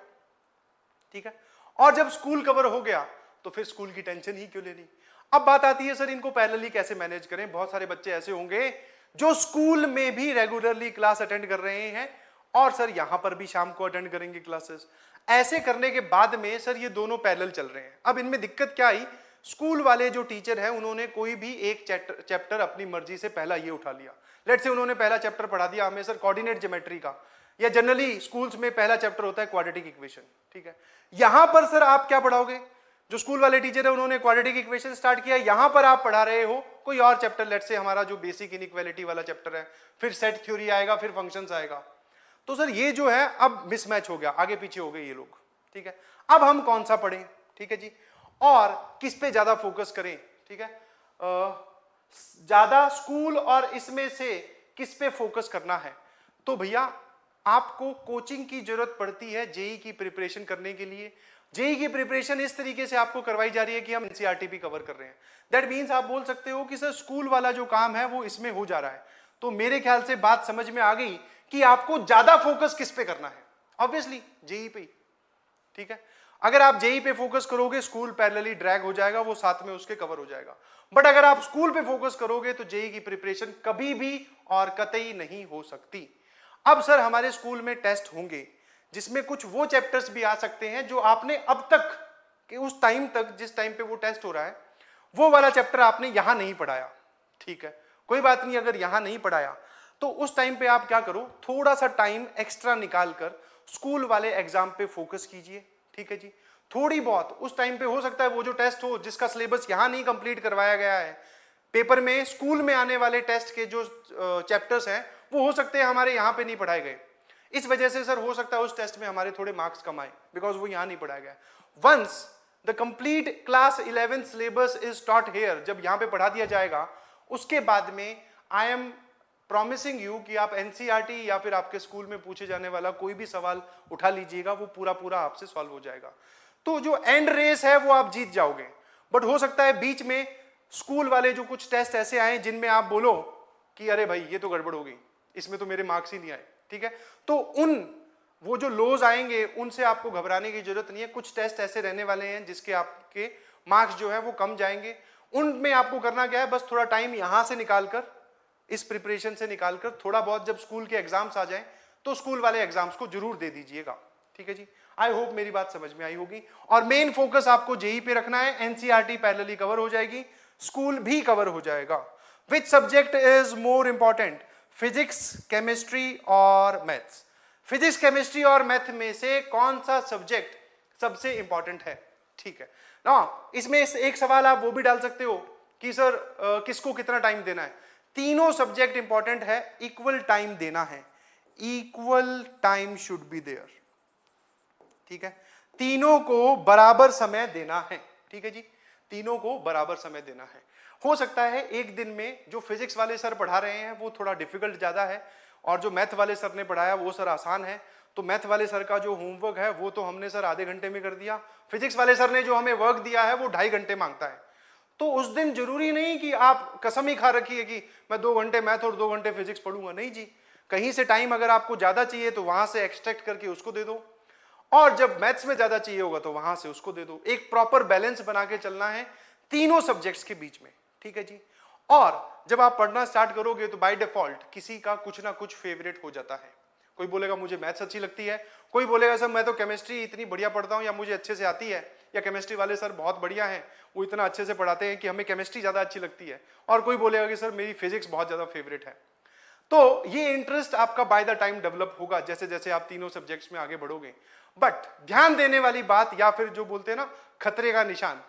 ठीक है। और जब स्कूल कवर हो गया तो फिर स्कूल की टेंशन ही क्यों लेनी। अब बात आती है सर इनको पैरेलली कैसे मैनेज करें। बहुत सारे बच्चे ऐसे होंगे जो स्कूल में भी रेगुलरली क्लास अटेंड कर रहे हैं और सर यहां पर भी शाम को अटेंड करेंगे क्लासेस। ऐसे करने के बाद में सर ये दोनों पैरेलल चल रहे हैं। अब इनमें दिक्कत क्या आई, स्कूल वाले जो टीचर हैं उन्होंने कोई भी एक चैप्टर अपनी मर्जी से पहला ये उठा लिया। लेट्स से उन्होंने पहला चैप्टर पढ़ा दिया हमें सर कोऑर्डिनेट ज्योमेट्री का, या जनरली स्कूल्स में पहला चैप्टर होता है क्वाड्रेटिक इक्वेशन, ठीक है। यहां पर सर आप क्या पढ़ाओगे, जो स्कूल वाले टीचर है उन्होंने क्वाड्रेटिक इक्वेशन स्टार्ट किया, यहां पर आप पढ़ा रहे हो कोई और चैप्टर, लेट्स से हमारा जो बेसिक इनइक्वालिटी वाला चैप्टर है, फिर सेट थ्योरी आएगा, फिर फंक्शंस आएगा। तो सर ये जो है अब मिसमैच हो गया, आगे पीछे हो गए ये लोग, ठीक है। अब हम कौन सा पढ़ें, ठीक है जी, और किस पे ज्यादा फोकस करें, ठीक है। ज्यादा स्कूल और इसमें से किस पे फोकस करना है। तो भैया आपको कोचिंग की जरूरत पड़ती है जेई की प्रिपरेशन करने के लिए। जेई की प्रिपरेशन इस तरीके से आपको करवाई जा रही है कि हम एनसीईआरटी भी कवर कर रहे हैं। दैट मीन्स आप बोल सकते हो कि सर स्कूल वाला जो काम है वो इसमें हो जा रहा है। तो मेरे ख्याल से बात समझ में आ गई कि आपको ज्यादा फोकस किस पे करना है। ऑब्वियसली जेई पे, ठीक है। अगर आप जेई पे फोकस करोगे स्कूल पैरेलली ड्रैग हो जाएगा, वो साथ में उसके कवर हो जाएगा। बट अगर आप स्कूल पे फोकस करोगे तो जेई की प्रिपरेशन कभी भी और कतई नहीं हो सकती। अब सर हमारे स्कूल में टेस्ट होंगे जिसमें कुछ वो चैप्टर्स भी आ सकते हैं जो आपने अब तक कि उस टाइम तक जिस टाइम पे वो टेस्ट हो रहा है वो वाला चैप्टर आपने यहां नहीं पढ़ाया, ठीक है। कोई बात नहीं, अगर यहां नहीं पढ़ाया तो उस टाइम पे आप क्या करो, थोड़ा सा टाइम एक्स्ट्रा निकाल कर स्कूल वाले एग्जाम पे फोकस कीजिए, ठीक है जी। थोड़ी बहुत उस टाइम पे हो सकता है वो जो टेस्ट हो जिसका सिलेबस यहां नहीं कंप्लीट करवाया गया है, पेपर में स्कूल में आने वाले टेस्ट के जो चैप्टर्स हैं वो हो सकते हैं हमारे यहाँ पे नहीं पढ़ाए गए। इस वजह से सर हो सकता है उस टेस्ट में हमारे थोड़े मार्क्स कम आए, बिकॉज वो यहाँ नहीं पढ़ाया गया। Once the complete class 11 syllabus is taught here, जब यहाँ पे पढ़ा दिया जाएगा उसके बाद में आई एम प्रॉमिसिंग यू कि आप एनसीईआरटी या फिर आपके स्कूल में पूछे जाने वाला कोई भी सवाल उठा लीजिएगा, वो पूरा पूरा आपसे सॉल्व हो जाएगा। तो जो एंड रेस है वो आप जीत जाओगे। बट हो सकता है बीच में स्कूल वाले जो कुछ टेस्ट ऐसे आए जिनमें आप बोलो कि अरे भाई ये तो गड़बड़ हो गई, इसमें तो मेरे मार्क्स ही नहीं आए, ठीक है। तो वो जो लोज आएंगे उनसे आपको घबराने की जरूरत नहीं है। कुछ टेस्ट ऐसे रहने वाले हैं जिसके आपके मार्क्स जो है वो कम जाएंगे। उनमें आपको करना क्या है, बस थोड़ा टाइम यहां से निकालकर, इस प्रिपरेशन से निकालकर थोड़ा बहुत जब स्कूल के एग्जाम्स आ जाएं तो स्कूल वाले एग्जाम्स को जरूर दे दीजिएगा, ठीक है जी। आई होप मेरी बात समझ में आई होगी। और मेन फोकस आपको जेई पे रखना है। एनसीईआरटी पैरेलली कवर हो जाएगी, स्कूल भी कवर हो जाएगा। Which subject is more important, physics, chemistry और मैथ्स। फिजिक्स, केमिस्ट्री और मैथ में से कौन सा सब्जेक्ट सबसे इंपॉर्टेंट है, ठीक है ना। इसमें एक सवाल आप वो भी डाल सकते हो कि सर किसको कितना टाइम देना है। तीनों सब्जेक्ट इंपॉर्टेंट है, इक्वल टाइम देना है, equal time should be there, ठीक है। तीनों को बराबर समय देना है, ठीक है जी, तीनों को बराबर समय देना है। हो सकता है एक दिन में जो फिजिक्स वाले सर पढ़ा रहे हैं वो थोड़ा डिफिकल्ट ज्यादा है और जो मैथ वाले सर ने पढ़ाया वो सर आसान है। तो मैथ वाले सर का जो होमवर्क है वो तो हमने सर आधे घंटे में कर दिया। फिजिक्स वाले सर ने जो हमें वर्क दिया है वो 2.5 घंटे मांगता है। तो उस दिन जरूरी नहीं कि आप कसम ही खा रखी है कि मैं 2 घंटे मैथ और 2 घंटे फिजिक्स पढ़ूंगा, नहीं जी। कहीं से टाइम अगर आपको ज्यादा चाहिए तो वहां से एक्सट्रैक्ट करके उसको दे दो, और जब मैथ्स में ज्यादा चाहिए होगा तो वहां से उसको दे दो। एक प्रॉपर बैलेंस बना के चलना है तीनों सब्जेक्ट्स के बीच में, ठीक है जी। और जब आप पढ़ना स्टार्ट करोगे तो बाय डिफॉल्ट किसी का कुछ ना कुछ फेवरेट हो जाता है। कोई बोलेगा मुझे मैथ्स अच्छी लगती है, कोई बोलेगा सर मैं तो केमिस्ट्री इतनी बढ़िया पढ़ता हूं या मुझे अच्छे से आती है, या केमिस्ट्री वाले सर बहुत बढ़िया हैं, वो इतना अच्छे से पढ़ाते हैं कि हमें केमिस्ट्री ज्यादा अच्छी लगती है, और कोई बोलेगा कि सर मेरी फिजिक्स बहुत ज्यादा फेवरेट है। तो ये इंटरेस्ट आपका बाय द टाइम डेवलप होगा जैसे जैसे आप तीनों सब्जेक्ट्स में आगे बढ़ोगे। बट ध्यान देने वाली बात, या फिर जो बोलते हैं ना खतरे का निशान,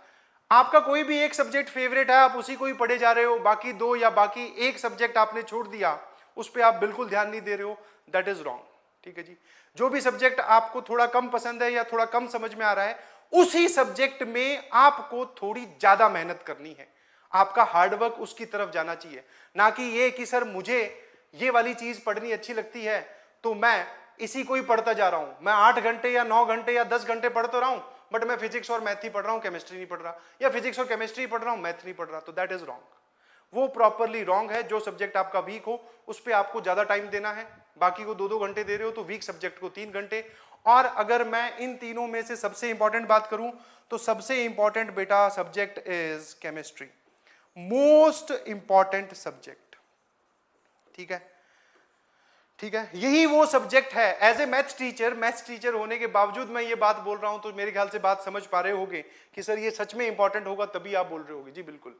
आपका कोई भी एक सब्जेक्ट फेवरेट है, आप उसी को ही पढ़े जा रहे हो, बाकी दो या बाकी एक सब्जेक्ट आपने छोड़ दिया, उस पर आप बिल्कुल ध्यान नहीं दे रहे हो, दैट इज रॉन्ग। ठीक है जी। जो भी सब्जेक्ट आपको थोड़ा कम पसंद है या थोड़ा कम समझ में आ रहा है, उसी सब्जेक्ट में आपको थोड़ी ज्यादा मेहनत करनी है, आपका हार्डवर्क उसकी तरफ जाना चाहिए, ना कि ये कि सर मुझे ये वाली चीज पढ़नी अच्छी लगती है तो मैं इसी को ही पढ़ता जा रहा हूं, मैं 8 घंटे या 9 घंटे या 10 घंटे पढ़ तो रहा हूं, बट मैं फिजिक्स और मैथ ही पढ़ रहा हूं, केमिस्ट्री नहीं पढ़ रहा, या फिजिक्स और केमिस्ट्री पढ़ रहा हूं, मैथ नहीं पढ़ रहा, तो दैट इज रॉन्ग। वो प्रॉपरली रॉन्ग है। जो सब्जेक्ट आपका वीक हो उस पर आपको ज्यादा टाइम देना है, बाकी को 2-2 घंटे दे रहे हो तो वीक सब्जेक्ट को 3 घंटे। और अगर मैं इन तीनों में से सबसे इंपॉर्टेंट बात करूं तो सबसे इंपॉर्टेंट बेटा subject is chemistry, most important subject. ठीक है, ठीक है, यही वो सब्जेक्ट है। एज ए मैथ्स टीचर होने के बावजूद मैं ये बात बोल रहा हूं, तो मेरे ख्याल से बात समझ पा रहे होगे कि सर ये सच में इंपॉर्टेंट होगा तभी आप बोल रहे होगे। जी बिल्कुल।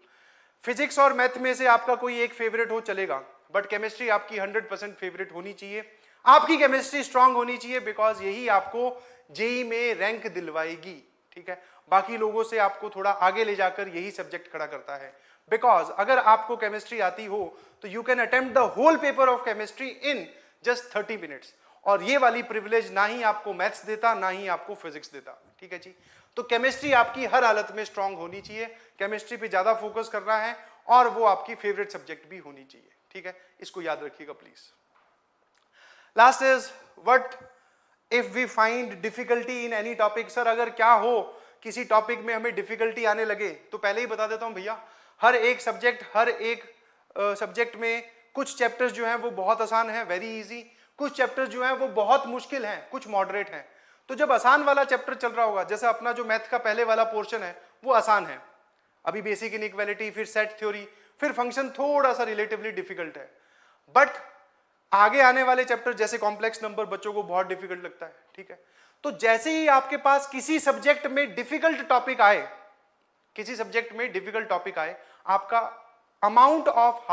फिजिक्स और मैथ में से आपका कोई एक फेवरेट हो चलेगा, बट केमिस्ट्री आपकी 100% फेवरेट होनी चाहिए। आपकी केमिस्ट्री स्ट्रांग होनी चाहिए, बिकॉज यही आपको जेई में रैंक दिलवाएगी। ठीक है, बाकी लोगों से आपको थोड़ा आगे ले जाकर यही सब्जेक्ट खड़ा करता है। बिकॉज अगर आपको केमिस्ट्री आती हो तो you can attempt the whole paper of chemistry in just 30 minutes, और ये वाली प्रिविलेज ना ही आपको मैथ्स देता ना ही आपको फिजिक्स देता। ठीक है जी। तो केमिस्ट्री आपकी हर हालत में स्ट्रांग होनी चाहिए, केमिस्ट्री पे ज्यादा फोकस करना है, और वो आपकी फेवरेट सब्जेक्ट भी होनी चाहिए। ठीक है, इसको याद रखिएगा please. Last is what if we find difficulty in any topic. Sir अगर क्या हो किसी टॉपिक में हमें डिफिकल्टी आने लगे, तो पहले ही बता देता हूं भैया, हर एक सब्जेक्ट में कुछ चैप्टर्स जो हैं वो बहुत आसान है, वेरी इजी, कुछ चैप्टर्स जो हैं वो बहुत मुश्किल हैं, कुछ मॉडरेट हैं। तो जब आसान वाला चैप्टर चल रहा होगा, जैसे अपना जो मैथ का पहले वाला पोर्शन है वो आसान है, अभी बेसिक इनइक्वालिटी, फिर सेट थ्योरी, फिर फंक्शन थोड़ा सा रिलेटिवली डिफिकल्ट है। बट आगे आने वाले चैप्टर जैसे कॉम्प्लेक्स नंबर बच्चों को बहुत डिफिकल्ट लगता है। ठीक है, तो जैसे ही आपके पास किसी सब्जेक्ट में डिफिकल्ट टॉपिक आए, आपका अमाउंट ऑफ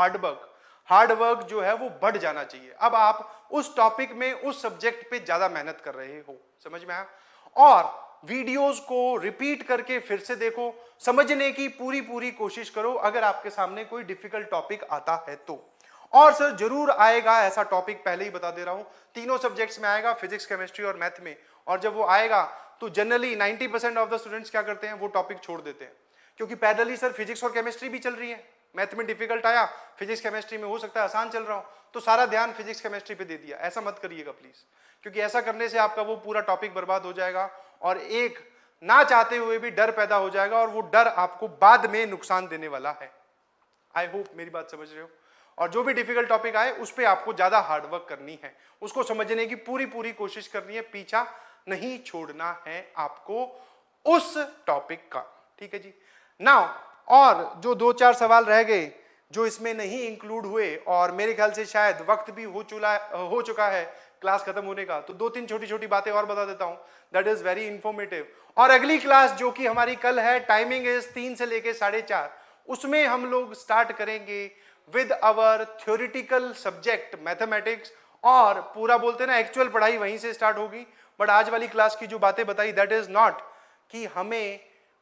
हार्डवर्क जो है वो बढ़ जाना चाहिए। अब आप उस टॉपिक में उस सब्जेक्ट पे ज्यादा मेहनत कर रहे हो, समझ में आया? और वीडियोस को रिपीट करके फिर से देखो, समझने की पूरी कोशिश करो अगर आपके सामने कोई डिफिकल्ट टॉपिक आता है तो। और सर जरूर आएगा ऐसा टॉपिक, पहले ही बता दे रहा हूं, तीनों सब्जेक्ट्स में आएगा, फिजिक्स, केमिस्ट्री और मैथ में। और जब वो आएगा तो जनरली 90% ऑफ द स्टूडेंट्स क्या करते हैं, वो टॉपिक छोड़ देते हैं, क्योंकि पैरेलली सर फिजिक्स और केमिस्ट्री भी चल रही है। मैथ में डिफिकल्ट आया, फिजिक्स केमिस्ट्री में हो सकता है आसान चल रहा हो, तो सारा ध्यान फिजिक्स केमिस्ट्री पे दे दिया। ऐसा मत करिएगा प्लीज, क्योंकि ऐसा करने से आपका वो पूरा टॉपिक बर्बाद हो जाएगा, और एक ना चाहते हुए भी डर पैदा हो जाएगा, और वो डर आपको बाद में नुकसान देने वाला है। आई होप मेरी बात समझ रहे हो। और जो भी डिफिकल्ट टॉपिक आए उस पर आपको ज्यादा हार्डवर्क करनी है, उसको समझने की पूरी कोशिश करनी है, पीछा नहीं छोड़ना है आपको उस टॉपिक का। ठीक है जी। नाउ और जो 2-4 सवाल रह गए जो इसमें नहीं इंक्लूड हुए, और मेरे ख्याल से शायद वक्त भी हो चुका है क्लास खत्म होने का, तो 2-3 छोटी बातें और बता देता हूं, दैट इज वेरी इंफॉर्मेटिव। और अगली क्लास जो कि हमारी कल है, टाइमिंग इज 3 से लेके 4:30, उसमें हम लोग स्टार्ट करेंगे with our theoretical subject mathematics, और पूरा बोलते ना एक्चुअल पढ़ाई वहीं से स्टार्ट होगी। बट आज वाली क्लास की जो बातें बताई, दैट इज नॉट कि हमें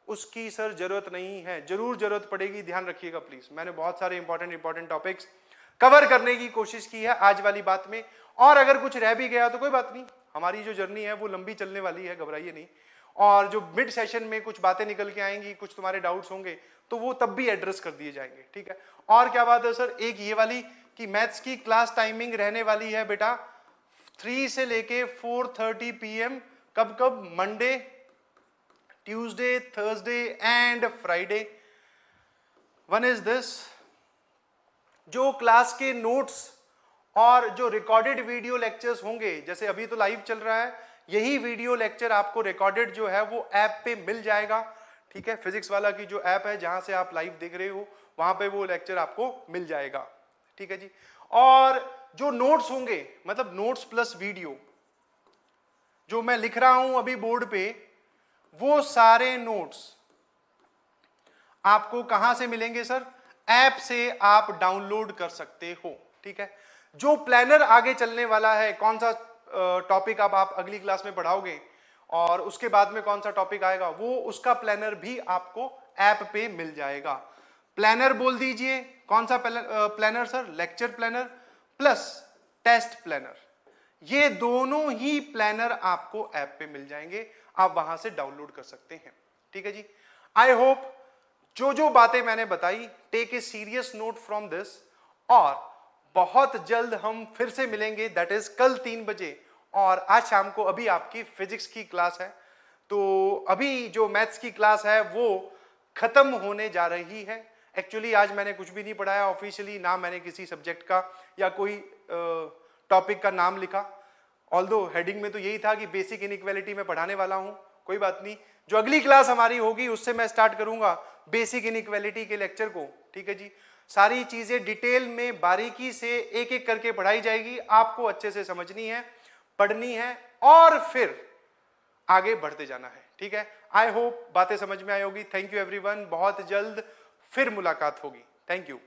उसकी सर जरूरत नहीं है, जरूर जरूरत पड़ेगी, ध्यान रखिएगा प्लीज। मैंने बहुत सारे इंपॉर्टेंट टॉपिक्स कवर करने की कोशिश की है आज वाली बात में, और अगर कुछ रह भी गया तो कोई बात नहीं, हमारी जो जर्नी है वो लंबी चलने वाली है, घबराइए नहीं। और जो मिड सेशन में कुछ बातें निकल के आएंगी, कुछ तुम्हारे डाउट्स होंगे, तो वो तब भी एड्रेस कर दिए जाएंगे। ठीक है। और क्या बात है सर, एक ये वाली कि मैथ्स की क्लास टाइमिंग रहने वाली है बेटा 3 से लेके 4:30 PM, कब Monday, Tuesday, Thursday and Friday. One is this, जो क्लास के नोट्स और जो रिकॉर्डेड वीडियो लेक्चर्स होंगे, जैसे अभी तो लाइव चल रहा है, यही वीडियो लेक्चर आपको रिकॉर्डेड जो है वो ऐप पे मिल जाएगा। ठीक है, फिजिक्स वाला की जो ऐप है जहां से आप लाइव देख रहे हो, वहां पे वो लेक्चर आपको मिल जाएगा, ठीक है जी। और जो नोट्स होंगे, मतलब नोट्स प्लस वीडियो जो मैं लिख रहा हूं अभी बोर्ड पे, वो सारे नोट्स आपको कहां से मिलेंगे सर? ऐप से आप डाउनलोड कर सकते हो, ठीक है। जो प्लानर आगे चलने वाला है, कौन सा टॉपिक आप अगली क्लास में पढ़ाओगे और उसके बाद में कौन सा टॉपिक आएगा, वो उसका प्लानर भी आपको ऐप पे मिल जाएगा। प्लानर बोल दीजिए, कौन सा planner sir? Lecture planner plus test planner, ये दोनों ही प्लानर आपको ऐप पे मिल जाएंगे, आप वहां से डाउनलोड कर सकते हैं, ठीक है जी। आई होप जो जो बातें मैंने बताई, take a serious note from this, और बहुत जल्द हम फिर से मिलेंगे, दैट इज कल 3 बजे। और आज शाम को अभी आपकी फिजिक्स की क्लास है, तो अभी जो मैथ्स की क्लास है वो खत्म होने जा रही है। एक्चुअली आज मैंने कुछ भी नहीं पढ़ाया ऑफिशियली, ना मैंने किसी सब्जेक्ट का या कोई टॉपिक का नाम लिखा, ऑल्दो हेडिंग में तो यही था कि बेसिक इनइक्वालिटी में पढ़ाने वाला हूं। कोई बात नहीं, जो अगली क्लास हमारी होगी उससे मैं स्टार्ट करूंगा बेसिक इनइक्वालिटी के लेक्चर को, ठीक है जी। सारी चीजें डिटेल में बारीकी से एक एक करके पढ़ाई जाएगी, आपको अच्छे से समझनी है, पढ़नी है और फिर आगे बढ़ते जाना है, ठीक है। आई होप बातें समझ में आई होगी। थैंक यू एवरीवन, बहुत जल्द फिर मुलाकात होगी। Thank you.